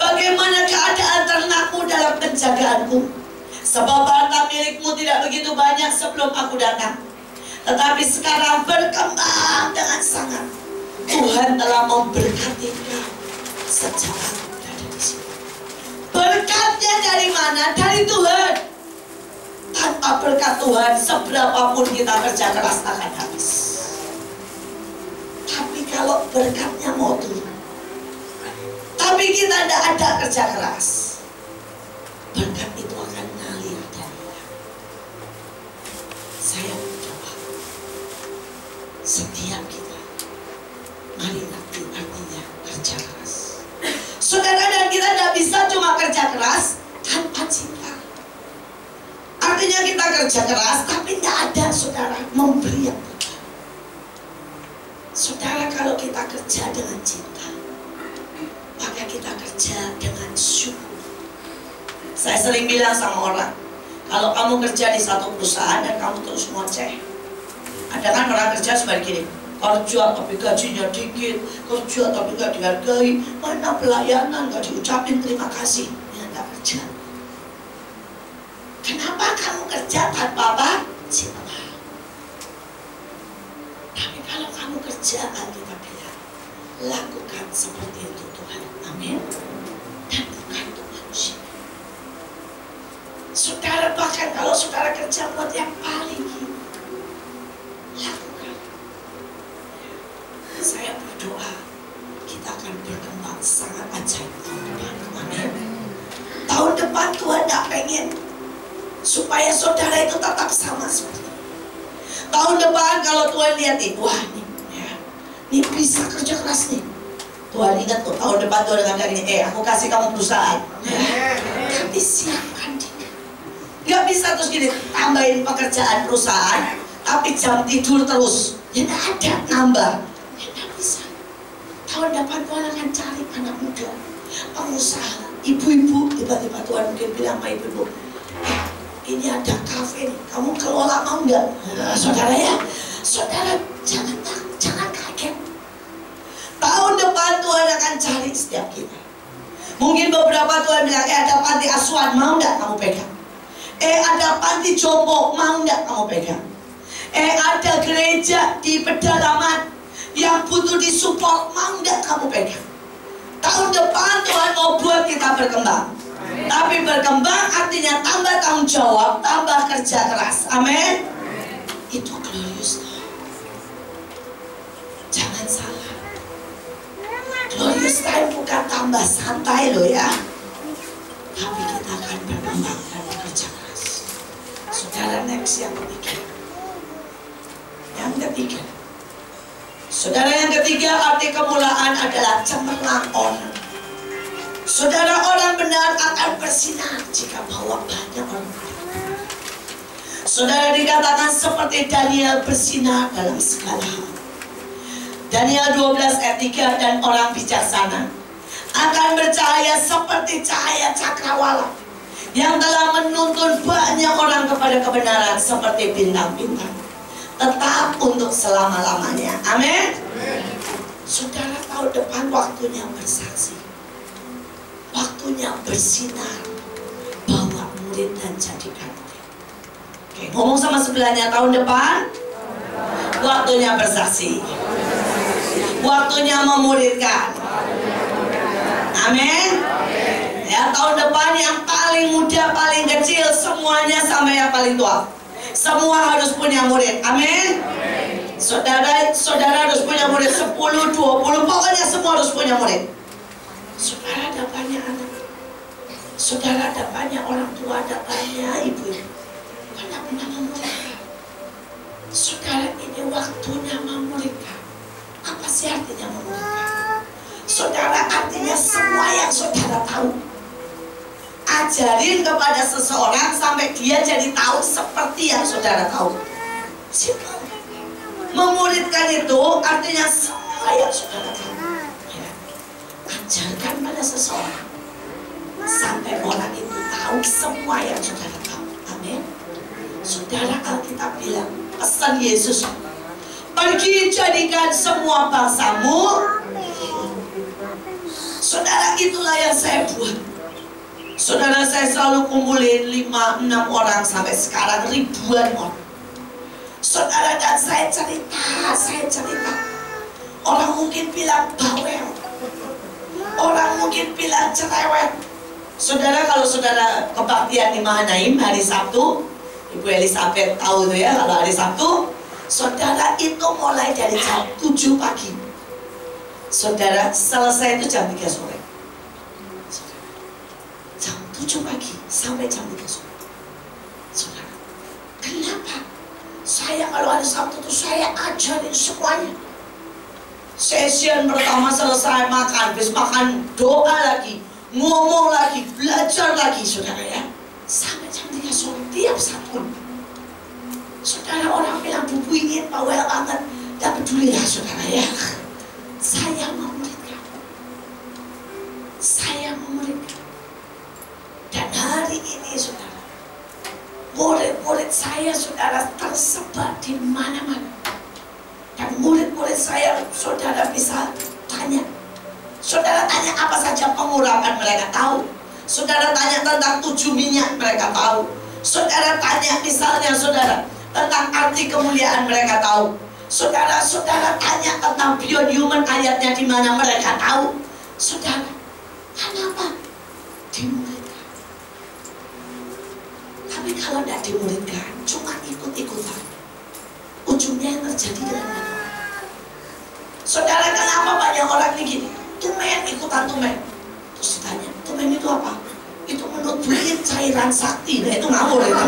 bagaimana keadaan ternakmu dalam penjagaanku. Sebab harta milikmu tidak begitu banyak sebelum aku datang, tetapi sekarang berkembang dengan sangat. Tuhan telah memberkati kau sejak aku berada di sini. Berkatnya dari mana? Dari Tuhan. Tanpa berkat Tuhan, seberapapun kita kerja keras akan habis. Tapi kalau berkatnya mau turun, tapi kita tidak ada kerja keras, berkat itu akan ngalir dari kita. Saya berdoa, setiap kita, mari nanti artinya kerja keras. Saudara, dan kita tidak bisa cuma kerja keras tanpa cinta. Artinya kita kerja keras, tapi tidak ada, saudara, memberi yang benar. Saudara, kalau kita kerja dengan cinta, maka kita kerja dengan syukur. Saya sering bilang sama orang, kalau kamu kerja di satu perusahaan dan kamu terus ngoceh, ada kan orang kerja seperti gini, kerja tapi gajinya dikit, kerja tapi gak dihargai, mana pelayanan gak diucapin terima kasih, ya gak kerja. Kenapa kamu kerja tanpa apa? Cinta. Tapi kalau kamu kerja, kita bilang, lakukan seperti itu Tuhan, amin. Dan bukan untuk manusia. Saudara, bahkan kalau saudara kerja buat yang paling gini, lakukan. Saya berdoa kita akan berkembang sangat ajaib tahun depan. Amin. Tahun depan Tuhan gak pengen supaya saudara itu tetap sama seperti itu. Tahun depan kalau Tuhan lihat nih, wah nih, ya, nih bisa kerja keras nih. Tuhan ingat tuh tahun depan Tuhan akan bilang ini, aku kasih kamu perusahaan. Ya, tapi siapkan dia. Gak bisa terus gini, tambahin pekerjaan perusahaan, tapi jam tidur terus. Ya gak ada, nambah. Ya gak bisa. Tahun depan Tuhan akan cari anak muda, pengusaha, ibu-ibu. Tiba-tiba Tuhan mungkin bilang sama ibu-ibu, ini ada kafe nih, kamu kelola mau nggak? Nah, saudara ya, saudara jangan kaget. Tahun depan Tuhan akan cari setiap kita. Mungkin beberapa Tuhan bilang, ada panti asuhan, mau nggak kamu pegang? Ada panti jompo, mau nggak kamu pegang? Ada gereja di pedalaman yang butuh disupport, mau nggak kamu pegang? Tahun depan Tuhan mau buat kita berkembang. Tapi berkembang artinya tambah tanggung jawab, tambah kerja keras. Amin. Itu glorious. Jangan salah. Glorious time bukan tambah santai loh ya. Tapi kita akan berkembang dan bekerja keras. Saudara, next yang ketiga. Yang ketiga. Saudara, yang ketiga arti kemuliaan adalah cemerlang orang. Saudara, orang benar akan bersinar jika bawa banyak orang benar. Saudara, dikatakan seperti Daniel bersinar dalam segala hal. Daniel 12 ayat 3, dan orang bijaksana akan bercahaya seperti cahaya cakrawala yang telah menuntun banyak orang kepada kebenaran seperti bintang-bintang, tetap untuk selama-lamanya. Amin. Saudara, tahun depan waktunya bersaksi. Waktunya bersinar, bawa murid dan jadikan murid. Oke, ngomong sama sebelahnya, tahun depan waktunya bersaksi, waktunya memuridkan. Amin. Ya, tahun depan yang paling muda, paling kecil, semuanya sampai yang paling tua, semua harus punya murid. Amin. Saudara harus punya murid 10, 20, pokoknya semua harus punya murid. Saudara, ada banyak anak. Saudara, ada banyak orang tua, ada banyak ibu. Banyak pernah memuridkan. Saudara, ini waktunya memuridkan. Apa sih artinya memuridkan? Saudara, artinya semua yang saudara tahu. Ajarin kepada seseorang sampai dia jadi tahu seperti yang saudara tahu. Simpel. Memuridkan itu artinya semua yang saudara tahu. Ajarkan pada seseorang sampai orang itu tahu semua yang saudara tahu. Amin. Saudara, Alkitab bilang, pesan Yesus, pergi jadikan semua bangsamu. Saudara, itulah yang saya buat. Saudara, saya selalu kumpulin 5-6 orang sampai sekarang ribuan orang. Saudara, dan saya cerita. Orang mungkin bilang bawel, orang mungkin bilang cerewet. Saudara, kalau saudara kebaktian di Mahanaim hari Sabtu, Ibu Elizabeth tahu tuh ya, kalau hari Sabtu, saudara itu mulai dari jam 7 pagi. Saudara, selesai itu jam 3 sore. Saudara, jam 7 pagi sampai jam 3 sore. Saudara, kenapa? Saya kalau hari Sabtu itu saya ajarin semuanya. Session pertama selesai makan, habis makan doa lagi, ngomong lagi, belajar lagi, saudara ya. Sampai jam 3 sore tiap Sabtu. Saudara, orang bilang bubu ini bawel banget, tidak pedulilah saudara ya. Saya memuridkan. Saya memuridkan. Dan hari ini saudara, murid-murid saya saudara tersebar di mana-mana. Dan murid-murid saya, saudara bisa tanya. Saudara tanya apa saja pengurapan, mereka tahu. Saudara tanya tentang 7 minyak, mereka tahu. Saudara tanya misalnya saudara tentang arti kemuliaan, mereka tahu. Saudara tanya tentang beyond human, ayatnya di mana, mereka tahu. Saudara, kenapa? Dimuridkan. Tapi kalau tidak dimuridkan, cuma ikut-ikutan, ujungnya yang terjadi dengan orang. Saudara, kenapa banyak orang ini gini? tumen, ikutan tumen. Terus ditanya, tumen itu apa? Itu menuduhin cairan sakti. Nah itu ngawur itu.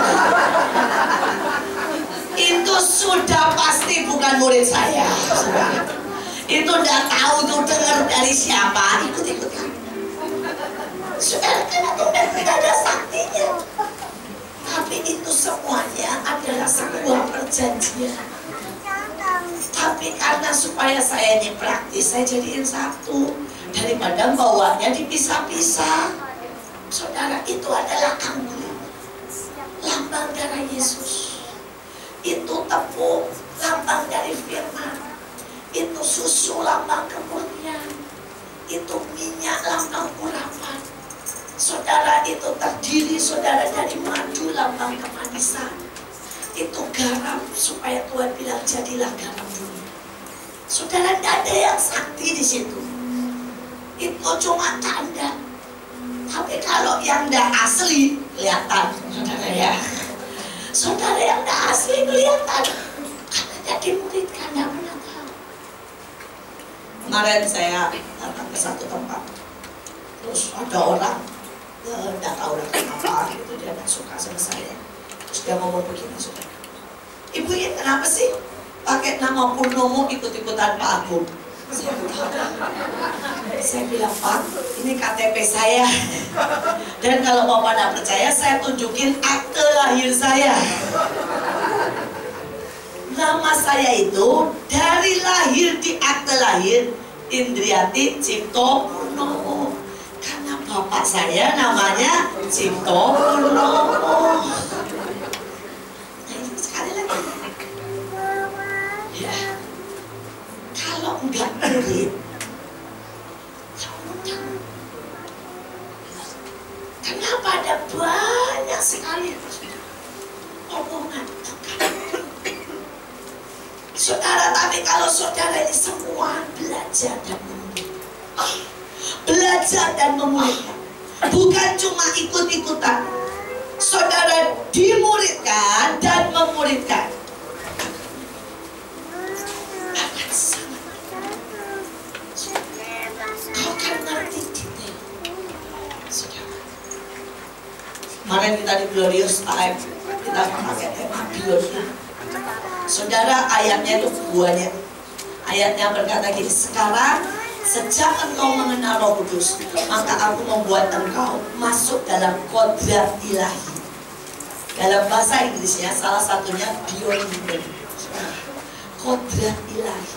Itu sudah pasti bukan murid saya. Itu udah tahu tuh, dengar dari siapa, ikut-ikutan. Saudara, karena tumen tidak ada saktinya. Tapi itu semuanya adalah sebuah perjanjian. Tapi karena supaya saya ini praktis, saya jadiin satu. Daripada bawanya dipisah-pisah. Saudara, itu adalah anggur, lambang darah Yesus. Itu tepung, lambang dari firman. Itu susu, lambang kemurnian. Itu minyak, lambang urapan. Saudara, itu terdiri saudara dari madu, lambang kemanisan. Itu garam, supaya Tuhan bilang jadilah garam dunia. Saudara, tidak ada yang sakti di situ. Itu cuma tanda. Tapi kalau yang tidak asli kelihatan, saudara ya. Saudara yang tidak asli kelihatan. Karena jadi murid kan tidak pernah tahu. Kemarin saya datang ke satu tempat. Terus ada orang tidak tahu lah kenapa itu dia tidak suka sama saya. Terus dia ngomong begini, saudara. Ibu ini kenapa sih pakai nama Purnomo ikut-ikutan Pak Agung? Saya bilang, Pak, ini KTP saya. Dan kalau Bapak tidak percaya, saya tunjukin akte lahir saya. Nama saya itu dari lahir di akte lahir Indriati Cipto Purnomo. Karena bapak saya namanya Cipto Purnomo. Sekali lagi. Ya. Kalau enggak murid, kenapa ada banyak sekali omongan? Saudara, tapi kalau saudara ini semua belajar dan memuridkan, belajar dan memuridkan, bukan cuma ikut-ikutan. Saudara dimuridkan dan memuridkan. Kau kan ngerti detail. Kemarin kita di Glorious Time, kita memakai tema biologi. Saudara, ayatnya itu buahnya. Ayatnya berkata gini, sekarang sejak engkau mengenal Roh Kudus, maka aku membuat engkau masuk dalam kodrat ilahi. Dalam bahasa Inggrisnya salah satunya biologi. Kodrat ilahi.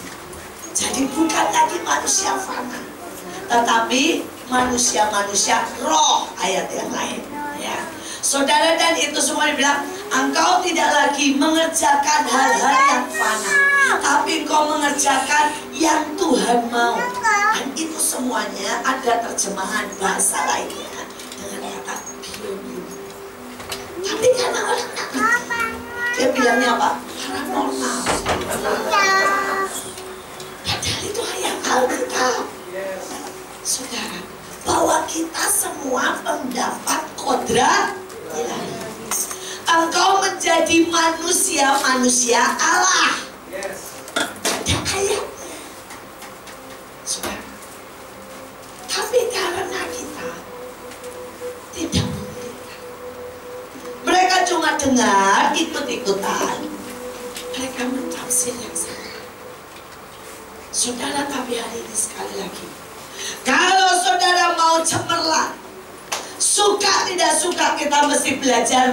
Jadi bukan lagi manusia fana, tetapi manusia-manusia roh, ayat yang lain ya. Saudara, dan itu semua dibilang, engkau tidak lagi mengerjakan hal-hal yang fana, tapi engkau mengerjakan yang Tuhan mau. Dan itu semuanya ada terjemahan bahasa lainnya dengan kata biologi. Tapi karena orang tak ngerti, dia bilangnya apa? Paranormal. Padahal itu ayat Alkitab. Saudara, bahwa kita semua mendapat kodrat ilahi. Engkau menjadi manusia Allah. Ada ayatnya. Saudara, tapi karena kita tidak mengerti, mereka cuma dengar, ikut-ikutan, mereka mentafsir yang salah. Saudara, tapi hari ini sekali lagi, kalau saudara mau cemerlang, suka tidak suka, kita mesti belajar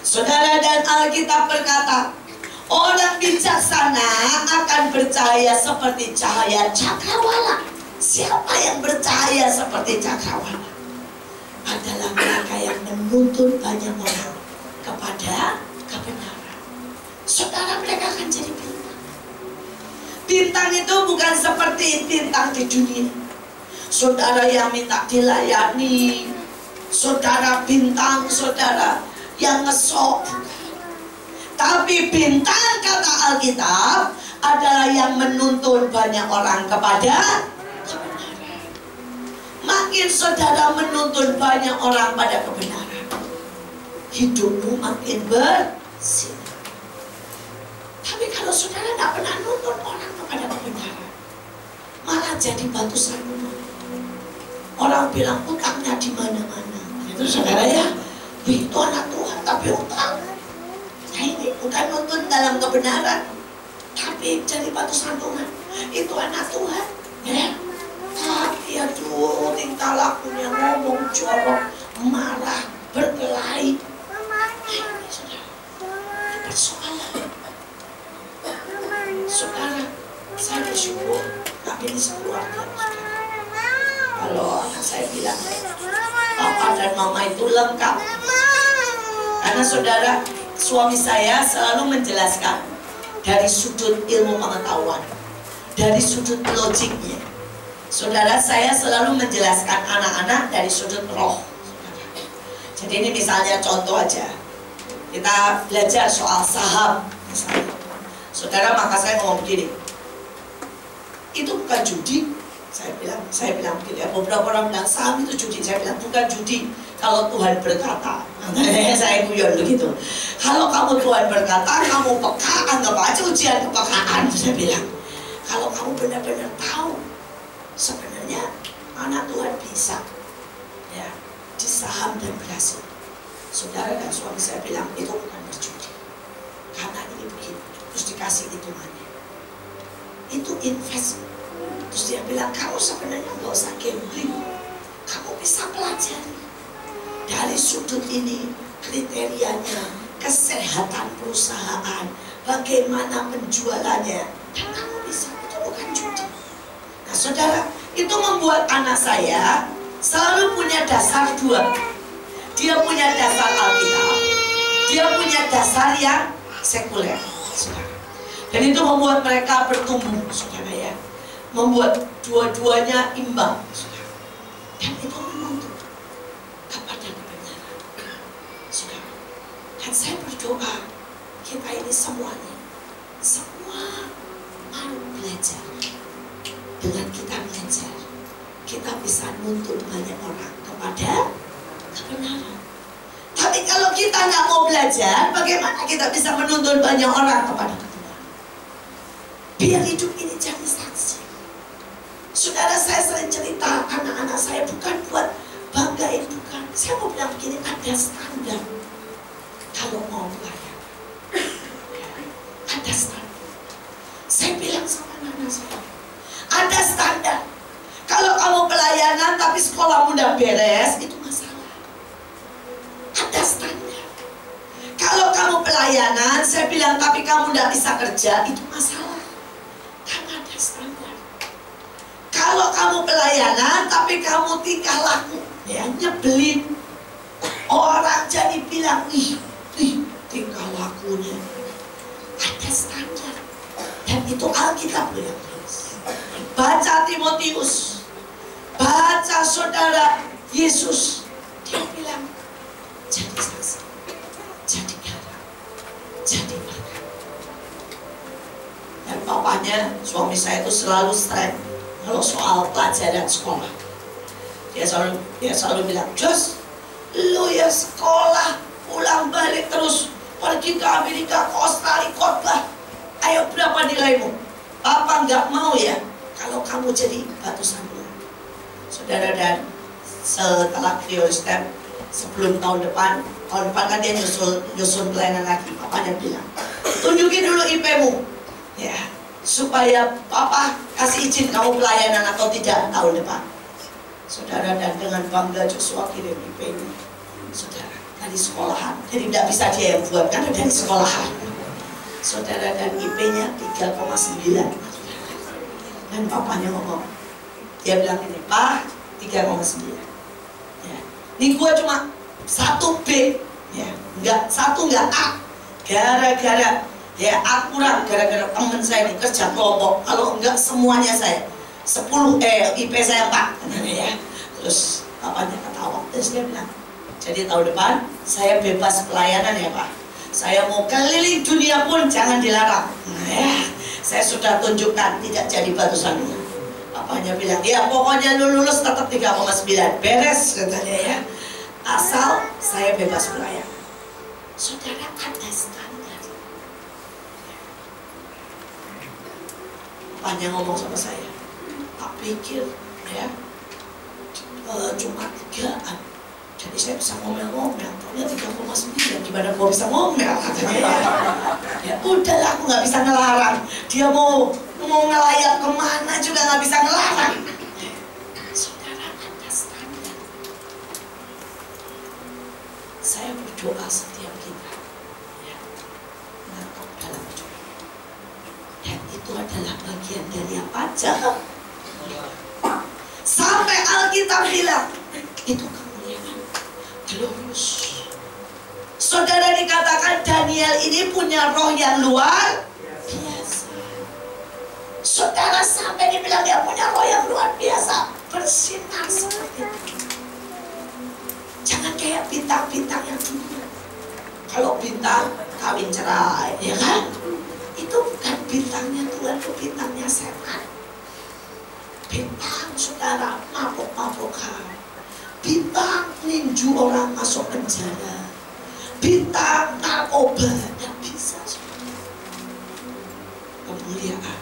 saudara. Dan Alkitab berkata, orang bijaksana akan bercahaya seperti cahaya cakrawala. Siapa yang bercahaya seperti cakrawala? Adalah mereka yang menuntun banyak orang kepada kebenaran. Saudara, mereka akan jadi bintang. Bintang itu bukan seperti bintang di dunia. Saudara yang minta dilayani, saudara bintang, saudara yang ngesok. Tapi bintang, kata Alkitab, adalah yang menuntun banyak orang kepada kebenaran. Makin saudara menuntun banyak orang pada kebenaran, hidupmu makin bersinar. Tapi kalau saudara tidak pernah nuntun orang kepada kebenaran, malah jadi batu sandungan. Orang bilang utangnya di mana-mana. Itu saudara ya, itu anak Tuhan tapi utang. Nah ini bukan nuntun dalam kebenaran, tapi jadi batu sandungan. Itu anak Tuhan, ya. Tapi aduh, tingkah lakunya ngomong jorok, marah, berkelahi. Nah ini saudara, persoalan. Saudara, saya bersyukur kami ini sekeluarga. Kalau anak saya bilang papa dan mama itu lengkap. Karena saudara, suami saya selalu menjelaskan dari sudut ilmu pengetahuan, dari sudut logiknya. Saudara, saya selalu menjelaskan anak-anak dari sudut roh. Jadi ini misalnya contoh aja, kita belajar soal saham misalnya. Saudara, maka saya ngomong begini, itu bukan judi. Saya bilang begini, beberapa orang bilang saham itu judi. Saya bilang bukan judi kalau Tuhan berkata. Saya guyon begitu. Kalau kamu Tuhan berkata, kamu peka, anggap aja ujian kepekaan. Saya bilang, kalau kamu benar-benar tahu sebenarnya anak Tuhan bisa, ya, di saham dan berhasil. Saudara dan suami saya bilang itu bukan berjudi, karena ini begini. Terus dikasih hitungannya, itu invest. Terus dia bilang, kamu sebenarnya nggak usah gambling, kamu bisa pelajari dari sudut ini, kriterianya, kesehatan perusahaan, bagaimana penjualannya, dan kamu bisa. Itu bukan judi. Nah saudara, itu membuat anak saya selalu punya dasar dua. Dia punya dasar Alkitab, dia punya dasar yang sekuler, saudara. Dan itu membuat mereka bertumbuh, saudara ya, membuat dua-duanya imbang, saudara. Dan itu menuntut kepada kebenaran, saudara. Dan saya berdoa kita ini semuanya, semua mau belajar. Dengan kita belajar, kita bisa nuntut banyak orang kepada kebenaran. Tapi kalau kita nggak mau belajar, bagaimana kita bisa menuntun banyak orang kepada kebenaran? Biar hidup ini jadi saksi. Saudara, saya sering cerita anak-anak saya bukan buat banggain, bukan. Saya mau bilang begini, ada standar kalau mau pelayan. Ada standar. Saya bilang sama anak-anak saya, ada standar. Kalau kamu pelayanan tapi sekolahmu udah beres, itu masalah. Ada standar. Kalau kamu pelayanan, saya bilang tapi kamu udah bisa kerja, itu masalah. Karena ada standar. Kalau kamu pelayanan tapi kamu tingkah laku, ya nyebelin, orang jadi bilang, ih tingkah lakunya. Ada standar. Dan itu Alkitab yang tulis. Baca Timotius, baca saudara Yesus, dia bilang jadi saksi, jadi garam, jadi berkat. Dan papanya, suami saya itu selalu strike kalau soal pelajaran sekolah. Dia selalu bilang, Jos, lu ya sekolah pulang balik terus, pergi ke Amerika, ke Australia, khotbah. Ayo berapa nilaimu? Papa nggak mau ya kalau kamu jadi batu sandungan. Saudara, dan setelah Kristep, sebelum tahun depan kan dia nyusun pelayanan lagi. Papanya bilang, tunjukin dulu IP-mu, ya, supaya papa kasih izin kamu pelayanan atau tidak tahun depan. Saudara, dan dengan bangga Joshua kirim IP-nya, saudara, dari sekolahan. Jadi tidak bisa dia yang buat, karena dari sekolahan. Saudara, dan IP-nya 3,9. Dan papanya ngomong, dia bilang ini, Pak, 3,9. Ya. Ini gua cuma 1B, ya, satu enggak A. Gara-gara ya A kurang, gara-gara temen saya ini kerja kelompok. Kalau enggak semuanya saya 10 IP saya 4, ya. Terus papanya ketawa. Terus dia bilang, jadi tahun depan saya bebas pelayanan ya Pak. Saya mau keliling dunia pun jangan dilarang. Nah, ya, saya sudah tunjukkan tidak jadi batu sandungan. Papanya bilang, ya pokoknya lu lulus tetap 3,9, beres katanya ya. Asal saya bebas pelayanan. Saudara, ada standar. Papanya ngomong sama saya, tak pikir ya cuma 3-an. Jadi saya bisa ngomel-ngomel. Ternyata 3,9. Gimana gua bisa ngomel katanya ya. Ya udahlah, aku nggak bisa ngelarang. Dia mau ngelayap kemana juga nggak bisa ngelarang. Saudara, ada standar. Saya berdoa setiap kita ya, menangkap dalam hidup. Dan itu adalah bagian dari apa aja. Sampai Alkitab bilang itu kemuliaan glorious. Saudara, dikatakan Daniel ini punya roh yang luar biasa. Saudara, sampai dibilang dia punya roh yang luar biasa, bersinar seperti itu. Jangan kayak bintang-bintang yang dulu. Kalau bintang kawin cerai, ya kan? Itu bukan bintangnya Tuhan, itu bintangnya setan. Bintang, saudara, mabuk-mabukan. Bintang ninju orang masuk penjara. Bintang narkoba. Dan bisa, saudara. Kemuliaan.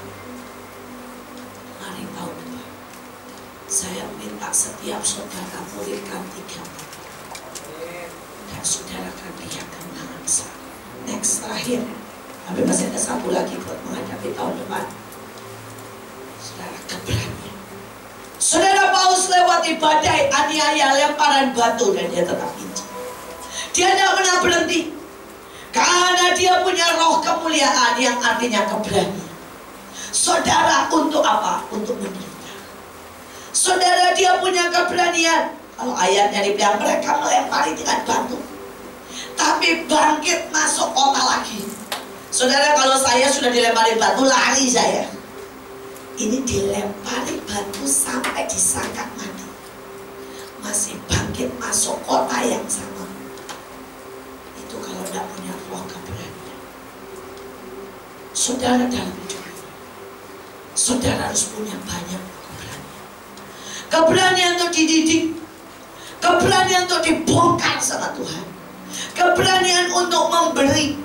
Mari tahun depan saya minta setiap saudara muridkan 3 mata. Dan saudara akan lihat kemenangan saya. Next, terakhir. Tapi masih ada 1 lagi buat menghadapi tahun depan. Saudara, keberanian. Saudara, Paulus lewati badai, aniaya, lemparan batu, dan dia tetap injil. Dia tidak pernah berhenti. Karena dia punya roh kemuliaan yang artinya keberanian. Saudara, untuk apa? Untuk menderita. Saudara, dia punya keberanian. Kalau ayatnya dibilang mereka melempari dengan batu, tapi bangkit masuk kota lagi. Saudara, kalau saya sudah dilempari batu, lari saya. Ini dilempari batu sampai disangka mati, masih bangkit masuk kota yang sama. Itu kalau tidak punya roh keberanian. Saudara, dalam hidup ini saudara harus punya banyak keberanian. Keberanian untuk dididik, keberanian untuk dibongkar sama Tuhan, keberanian untuk memberi.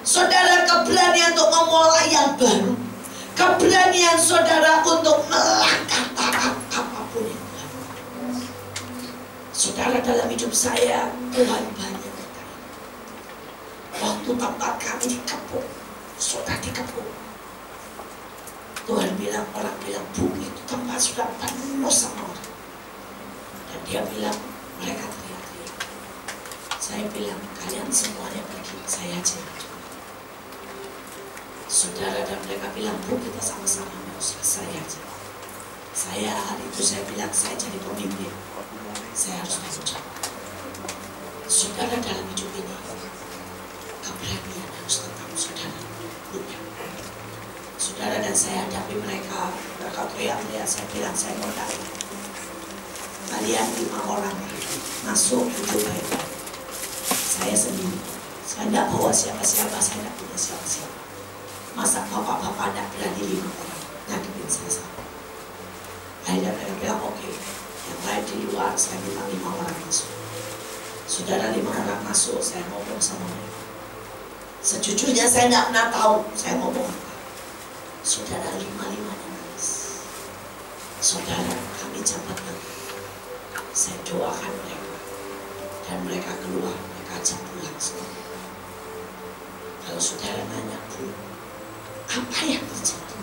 Saudara, keberanian untuk memulai yang baru, keberanian saudara untuk melangkah tahap apapun yang Tuhan. Saudara, dalam hidup saya Tuhan banyak berkati. Waktu tempat kami dikepung, sudah dikepung, Tuhan bilang, orang bilang, Bu, itu tempat sudah penuh sama orang. Dan dia bilang, mereka teriak-teriak. Saya bilang, kalian semuanya pergi, saya aja. Saudara, dan mereka bilang, Bu, kita sama-sama mau selesai aja. Saya hari itu saya bilang, saya jadi pemimpin, saya harus tanggung jawab. Saudara, dalam hidup ini keberanian harus tetap saudara punya. Saudara, dan saya hadapi mereka teriak-teriak. Saya bilang, saya mau tahu kalian 5 orang masuk itu baik-baik. Saya sendiri, saya tidak bawa siapa-siapa, saya tidak punya siapa-siapa. Masa bapak-bapak tidak berani 5 orang ngadepin saya sama. Akhirnya mereka bilang, oke, yang lain di luar, saya minta 5 orang masuk. Saudara, 5 orang masuk, saya ngomong sama mereka. Sejujurnya saya tidak pernah tahu saya ngomong apa. Saudara, 5-5-nya nangis. Saudara, kami jabat lagi. Saya doakan mereka, dan mereka keluar, mereka ajak pulang semua. Kalau saudara nanya, Bu, apa yang terjadi?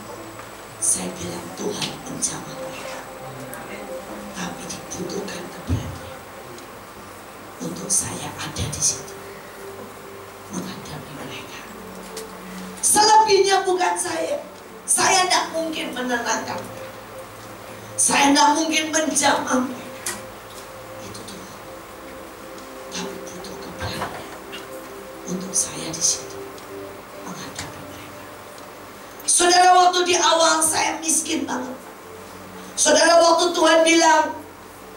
Saya bilang, Tuhan menjamah mereka. Tapi dibutuhkan keberanian untuk saya ada di situ menghadapi mereka. Selebihnya bukan saya. Saya tidak mungkin menenangkan mereka. Saya tidak mungkin menjamah mereka. Itu Tuhan. Tapi butuh keberanian untuk saya di situ menghadapi mereka. Saudara, waktu di awal saya miskin banget. Saudara, waktu Tuhan bilang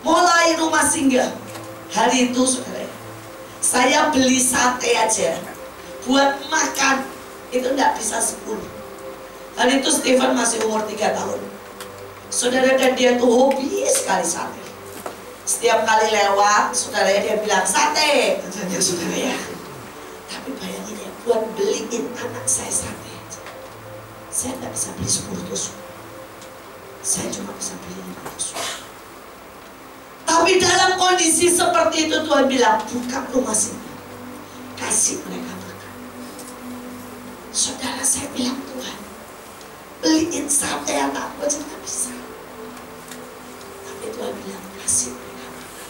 mulai rumah singgah, hari itu saudara, saya beli sate aja buat makan itu tidak bisa 10. Hari itu Stephen masih umur 3 tahun. Saudara, dan dia tuh hobi sekali sate. Setiap kali lewat, saudara, dia bilang sate, katanya saudara ya. Tapi bayangin ya, buat beliin anak saya sate aja, saya nggak bisa beli 10 tusuk. Saya cuma bisa beli 500 ribu. Tapi dalam kondisi seperti itu Tuhan bilang, buka rumah sini, kasih mereka makan. Saudara, saya bilang, Tuhan, beliin sampai anakku aja nggak bisa. Tapi Tuhan bilang, kasih mereka makan.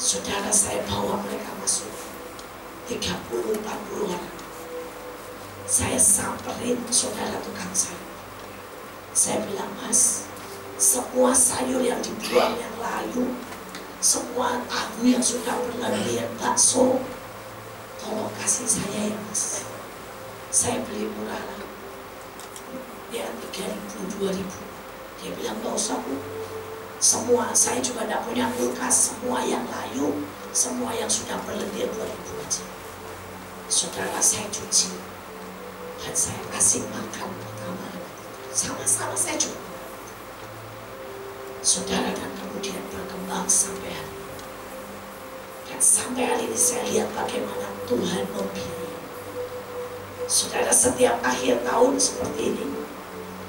Saudara, saya bawa mereka masuk 30-40 orang. Saya samperin saudara tukang sayur. Saya bilang, Mas, semua sayur yang dibuang yang layu, semua tahu yang sudah berlebihan, bakso, tolong kasih saya ya Mas. Saya beli murah lah, ya 3.000, 2.000. Dia bilang, gak usah Bu, semua, saya juga tidak punya kulkas, semua yang layu, semua yang sudah berlebihan 2.000 aja. Saudara, saya cuci dan saya kasih makan pertama, sama-sama saya coba. Saudara, dan kemudian berkembang sampai hari ini. Dan sampai hari ini saya lihat bagaimana Tuhan membiayai. Saudara, setiap akhir tahun seperti ini,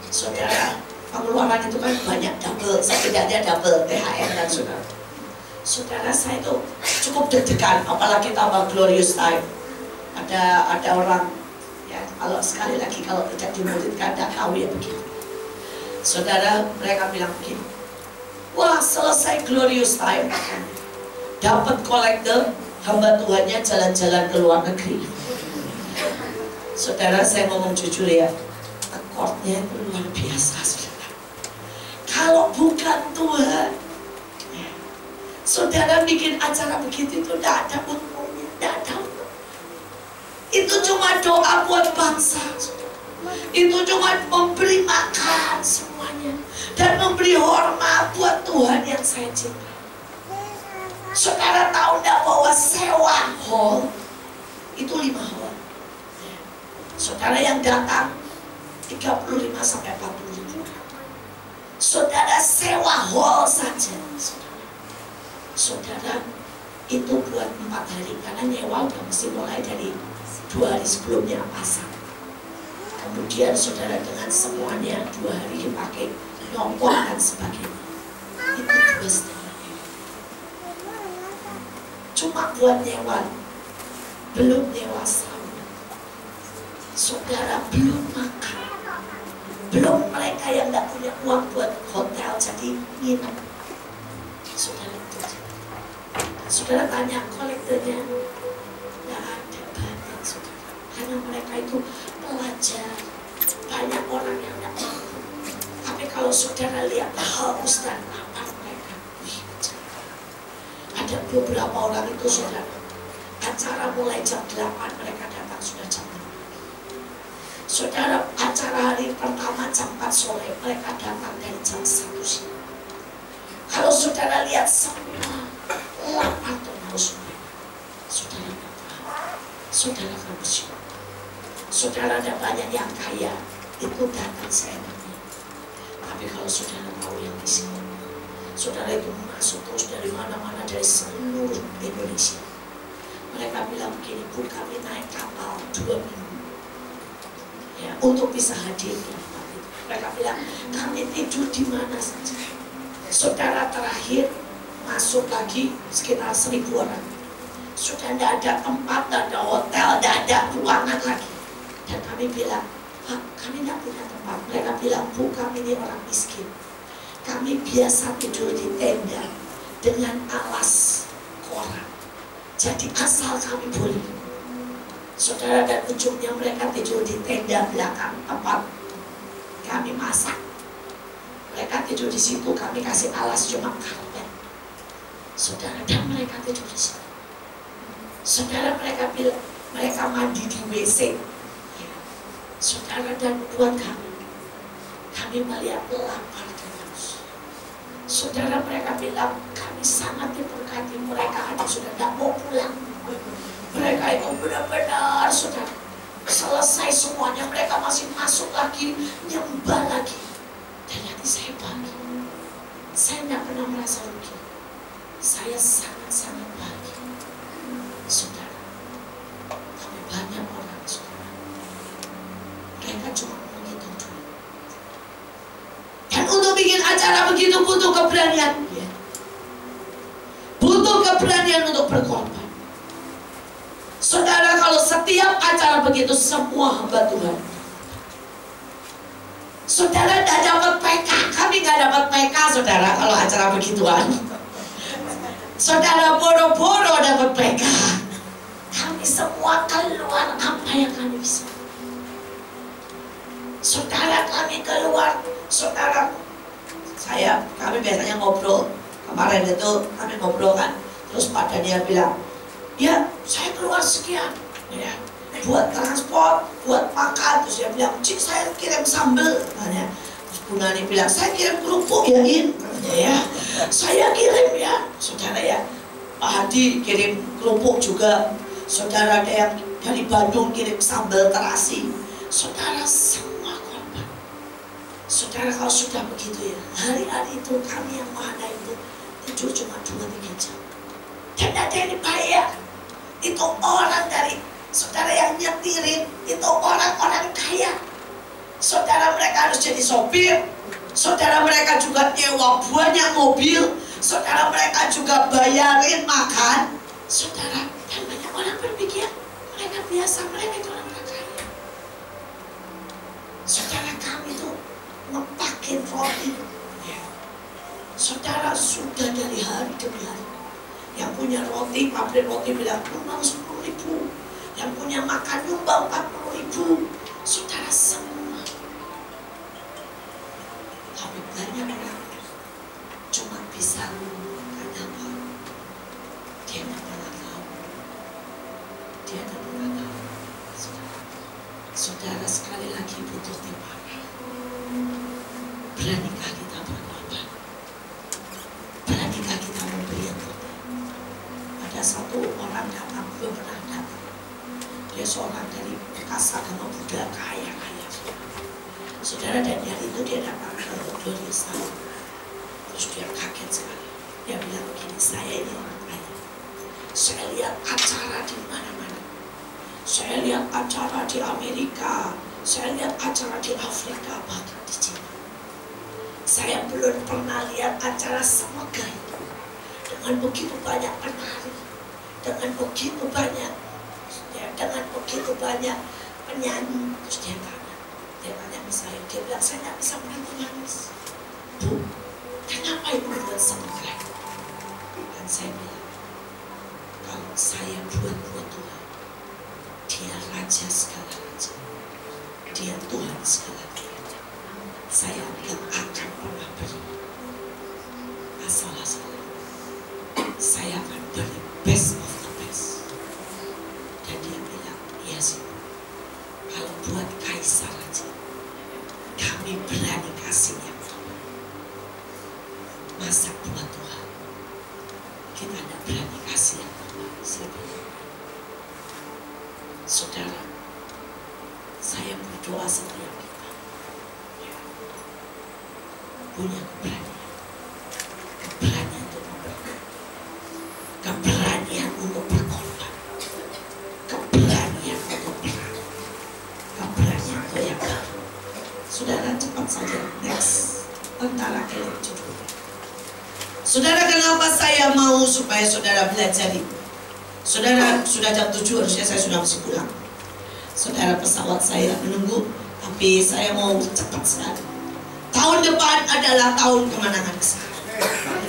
saudara, pengeluaran itu kan banyak double, setidaknya double THR dan saudara. Saudara, saya itu cukup deg-degan, apalagi tambah glorious time. Ada orang, ya kalau sekali lagi kalau tidak dimuridkan tidak tahu ya begitu. Saudara, mereka bilang begini, wah selesai glorious time, dapat kolektor, hamba Tuhannya jalan-jalan ke luar negeri. Saudara, saya ngomong jujur ya, akordnya itu luar biasa saudara. Kalau bukan Tuhan, saudara bikin acara begitu itu tidak ada untungnya, tidak ada untungnya. Itu cuma doa buat bangsa, itu cuma memberi makan semuanya dan memberi hormat buat Tuhan yang saya cinta. Saudara tahu enggak bahwa sewa hall itu 5 hall. Saudara yang datang 35 sampai 40 ribu. Saudara sewa hall saja. Saudara itu buat 4 hari karena nyewa udah mesti mulai dari 2 hari sebelumnya pasang. Kemudian saudara dengan semuanya 2 hari dipakai nyopor dan sebagainya. Itu 2,5 M. Cuma buat nyewa, belum nyewa sauna. Saudara, belum makan, belum mereka yang tidak punya uang buat hotel jadi nginep. Saudara itu. Saudara tanya kolektornya, tidak ada banyak saudara. Karena mereka itu pelajar, banyak orang yang tidak mampu. Tapi kalau saudara lihat haus dan lapar mereka, ada beberapa orang itu saudara, acara mulai jam 8 mereka datang sudah jam 5. Saudara, acara hari pertama jam 4 sore mereka datang dari jam 1 siang. Kalau saudara lihat semua lapar dan haus mereka, saudara lapar, saudara akan bersyukur. Saudara ada banyak yang kaya, itu datang seenaknya. Tapi kalau saudara tahu yang di sini, saudara itu masuk terus dari mana-mana, dari seluruh Indonesia. Mereka bilang begini, Bu, kami naik kapal 2 minggu ya, untuk bisa hadir di tempat itu. Mereka bilang, kami tidur di mana saja. Saudara, terakhir masuk lagi sekitar 1.000 orang. Sudah tidak ada tempat, tidak ada hotel, tidak ada ruangan lagi. Dan kami bilang, Pak, kami tidak punya tempat. Mereka bilang, Bu, kami ini orang miskin. Kami biasa tidur di tenda dengan alas koran. Jadi asal kami boleh. Saudara, dan ujungnya mereka tidur di tenda belakang tempat kami masak. Mereka tidur di situ, kami kasih alas cuma karpet. Saudara, dan mereka tidur di situ. Saudara, mereka bilang, mereka mandi di WC. Saudara, dan buat kami melihat lapar dan haus. Saudara, mereka bilang kami sangat diberkati. Mereka ada sudah tidak mau pulang. Mereka itu benar-benar saudara, selesai semuanya mereka masih masuk lagi, nyembah lagi. Dan hati saya bangga. Saya tidak pernah merasa rugi. Saya sangat-sangat bahagia. Saudara, tapi banyak orang saudara, mereka cuma menghitung duit. Dan butuh keberanian. Butuh keberanian untuk berkorban. Saudara, kalau setiap acara begitu, semua hamba Tuhan, saudara tidak dapat PK. Kami nggak dapat PK, saudara, kalau acara begituan. Saudara boro-boro dapat PK. Kami semua keluar apa yang kami bisa. Saudara, kami keluar. Saudara, kami biasanya ngobrol. Kemarin itu kami ngobrol kan. Terus Pak Daniel bilang, ya saya keluar sekian ya, buat transport, buat makan. Terus dia bilang, Cik, saya kirim sambal. Terus Bu Nani bilang, saya kirim kerupuk ya, In. Ya, saya kirim ya. Saudara ya, Pak Hadi kirim kerupuk juga. Saudara, ada yang dari Bandung kirim sambal terasi. Saudara, semua korban. Saudara, kalau sudah begitu ya, hari-hari itu kami yang mana itu tidur cuma 2-3 jam. Dan ada yang dibayar. Itu orang dari saudara yang nyetirin, itu orang-orang kaya. Saudara, mereka harus jadi sopir. Saudara, mereka juga nyewa banyak mobil. Saudara, mereka juga bayarin makan. Saudara, dan banyak orang berpikir mereka biasa, mereka itu orang kaya. Saudara, kami itu ngepakin roti. Saudara, sudah dari hari demi hari. Yang punya roti, pabrik roti bilang nyumbang 10.000. Yang punya makan nyumbang 40.000. Saudara, semua. Tapi banyak orang cuma bisa kenapa? Dia tidak pernah tahu. Dia tidak pernah tahu. Saudara, sekali lagi butuh timbangan. Beranikah kita berkorban? Beranikah kita memberi yang terbaik? Ada satu orang datang, belum pernah datang. Dia seorang dari bekas agama Buddha, kaya. Saudara, dan hari itu dia datang ke Desa. Terus dia kaget sekali. Dia bilang begini, saya ini orang kaya. Saya lihat acara di mana-mana. Saya lihat acara di Amerika. Saya lihat acara di Afrika, bahkan di Cina. Saya belum pernah lihat acara semegah itu. Dengan begitu banyak penari, dengan begitu banyak, ya, dengan begitu banyak penyanyi. Terus dia tanya ke saya, dia bilang, saya tidak bisa berhenti nangis. Bu, kenapa ibu buat semegah? Dan saya bilang, kalau saya buat Tuhan, dia raja segala raja, dia Tuhan segala Tuhan. Saya tidak akan pernah beri asal-asalan. Saya akan beri best of the best. Dan dia bilang, iya sih, kalau buat kaisar aja kami berani kasih yang terbaik, masa buat Tuhan kita tidak berani kasih yang terbaik? Saya bilang, saudara, saya berdoa setiap kita punya keberanian untuk memberi, keberanian untuk berkorban, keberanian untuk perang, keberanian untuk yang baru. Saudara, cepat saja, next, tentara Elit judulnya. Saudara, kenapa saya mau supaya saudara belajar itu? Saudara, sudah jam 7, harusnya saya sudah mesti pulang. Saudara, pesawat saya menunggu, tapi saya mau cepat sekali. Tahun depan adalah tahun kemenangan besar.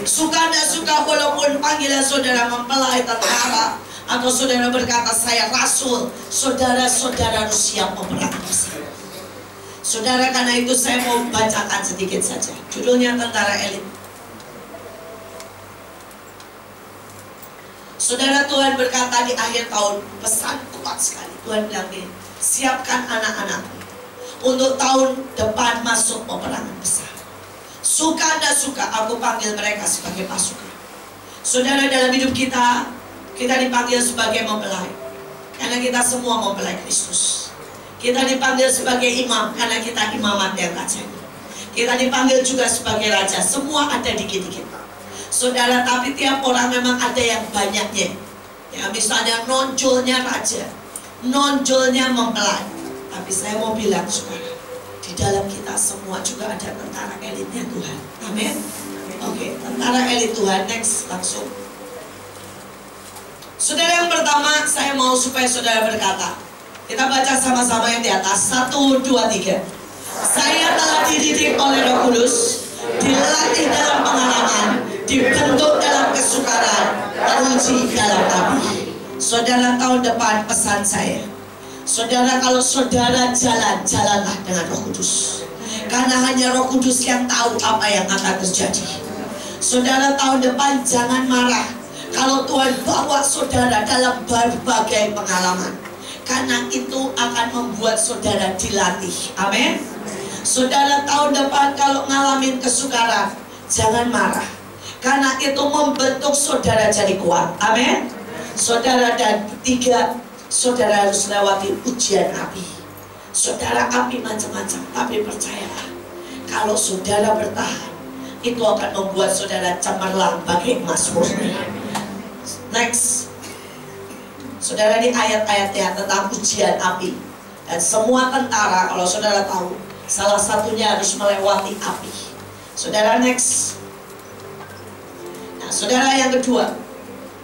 Suka dan suka, walaupun panggilan saudara mempelai tentara, atau saudara berkata saya rasul, saudara-saudara harus siap memerangi besar. Saudara, karena itu saya mau bacakan sedikit saja. Judulnya Tentara Elit. Saudara, Tuhan berkata di akhir tahun, pesan kuat sekali. Tuhan bilang gini, siapkan anak-anakmu untuk tahun depan masuk peperangan besar. Suka dan suka, aku panggil mereka sebagai pasukan. Saudara, dalam hidup kita dipanggil sebagai mempelai, karena kita semua mempelai Kristus. Kita dipanggil sebagai imam, karena kita imamat yang rajanya. Kita dipanggil juga sebagai raja, semua ada dikit-dikit. Saudara, tapi tiap orang memang ada yang banyaknya. Ya, misalnya nonjolnya raja, nonjolnya mempelai. Tapi saya mau bilang, saudara, di dalam kita semua juga ada tentara elitnya Tuhan. Amin. Oke, tentara elit Tuhan. Next, langsung. Saudara yang pertama, saya mau supaya saudara berkata. Kita baca sama-sama yang di atas. 1, 2, 3. Saya telah dididik oleh Roh Kudus, dilatih dalam pengalaman, dibentuk dalam kesukaran, teruji dalam api. Saudara, tahun depan pesan saya, saudara, kalau saudara jalan, jalanlah dengan Roh Kudus. Karena hanya Roh Kudus yang tahu apa yang akan terjadi. Saudara, tahun depan jangan marah kalau Tuhan bawa saudara dalam berbagai pengalaman. Karena itu akan membuat saudara dilatih. Amin. Saudara, tahun depan kalau ngalamin kesukaran, jangan marah. Karena itu membentuk saudara jadi kuat. Amin. Saudara, dan ketiga, saudara harus lewati ujian api. Saudara, api macam-macam, tapi percayalah, kalau saudara bertahan, itu akan membuat saudara cemerlang bagai emas murni. Next. Saudara, di ayat-ayatnya tentang ujian api. Dan semua tentara, kalau saudara tahu, salah satunya harus melewati api. Saudara, next. Nah, saudara, yang kedua,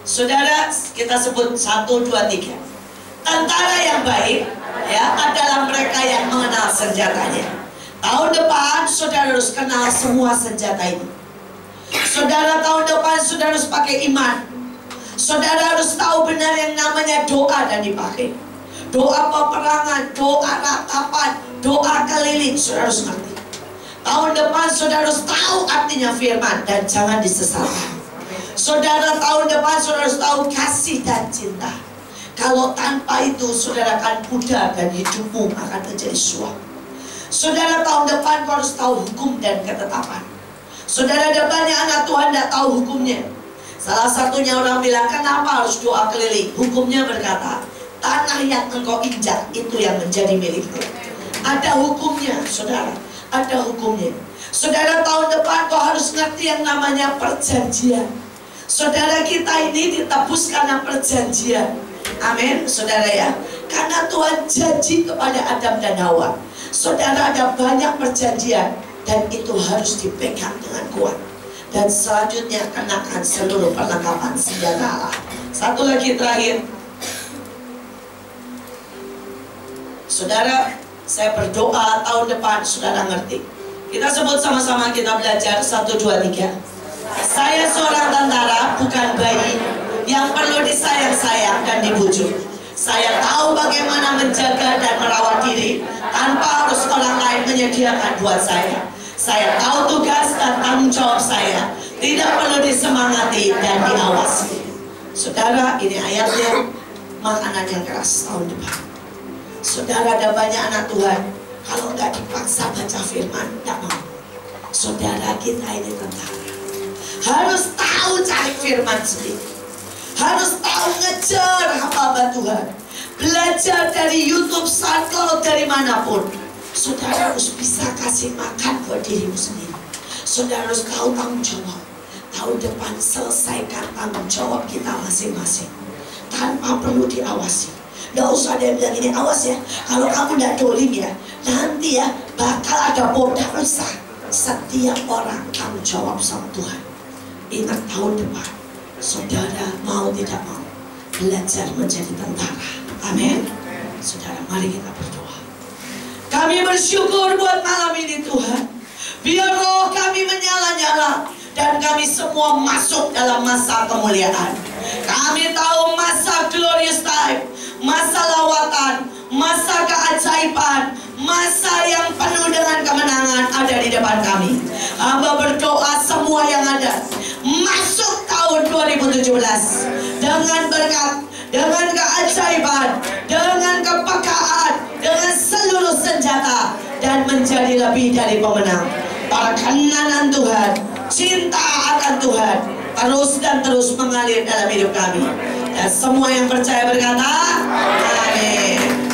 saudara, kita sebut 1, 2, 3. Tentara yang baik ya adalah mereka yang mengenal senjatanya. Tahun depan saudara harus kenal semua senjata ini. Saudara, tahun depan saudara harus pakai iman. Saudara harus tahu benar yang namanya doa dan dipakai. Doa peperangan, doa ratapan, doa keliling, saudara harus ngerti. Tahun depan saudara harus tahu artinya firman dan jangan disesatkan. Saudara, tahun depan saudara harus tahu kasih dan cinta. Kalau tanpa itu saudara akan pudar dan hidupmu akan menjadi suam. Saudara, tahun depan kau harus tahu hukum dan ketetapan. Saudara, ada banyak anak Tuhan tidak tahu hukumnya. Salah satunya orang bilang, kenapa harus doa keliling? Hukumnya berkata, tanah yang engkau injak itu yang menjadi milikmu. Ada hukumnya, saudara. Ada hukumnya. Saudara, tahun depan kau harus ngerti yang namanya perjanjian. Saudara, kita ini ditebus karena perjanjian. Amin, saudara ya. Karena Tuhan janji kepada Adam dan Hawa. Saudara, ada banyak perjanjian dan itu harus dipegang dengan kuat. Dan selanjutnya kenakan seluruh perlengkapan senjata Allah. Satu lagi terakhir. Saudara, saya berdoa tahun depan saudara ngerti. Kita sebut sama-sama, kita belajar 1, 2, 3. Saya seorang tentara, bukan bayi yang perlu disayang-sayang dan dibujuk. Saya tahu bagaimana menjaga dan merawat diri tanpa harus orang lain menyediakan buat saya. Saya tahu tugas dan tanggung jawab saya, tidak perlu disemangati dan diawasi. Saudara, ini ayatnya, makanan yang keras tahun depan. Saudara, ada banyak anak Tuhan, kalau nggak dipaksa baca firman, nggak mau. Saudara, kita ini tentara, harus tahu cari firman sendiri, harus tahu ngejar hamba Tuhan, belajar dari YouTube, SoundCloud, dari manapun. Saudara harus bisa kasih makan buat dirimu sendiri. Saudara harus tahu tanggung jawab. Tahun depan selesaikan tanggung jawab kita masing-masing tanpa perlu diawasi. Gak usah ada yang bilang ini, awas ya, kalau kamu gak dolim ya, nanti ya bakal ada boda besar. Setiap orang tanggung jawab sama Tuhan. Ingat, tahun depan saudara mau tidak mau belajar menjadi tentara. Amin. Saudara, mari kita berdoa. Kami bersyukur buat malam ini Tuhan. Biar roh kami menyala-nyala dan kami semua masuk dalam masa kemuliaan. Kami tahu masa glorious time, masa lawatan, masa keajaiban, masa yang penuh dengan kemenangan ada di depan kami. Hamba berdoa semua yang ada masuk tahun 2017 dengan berkat, dengan keajaiban, dengan kepekaan, dengan seluruh senjata, dan menjadi lebih dari pemenang. Perkenanan Tuhan, cinta akan Tuhan terus dan terus mengalir dalam hidup kami. Dan semua yang percaya berkata, amin.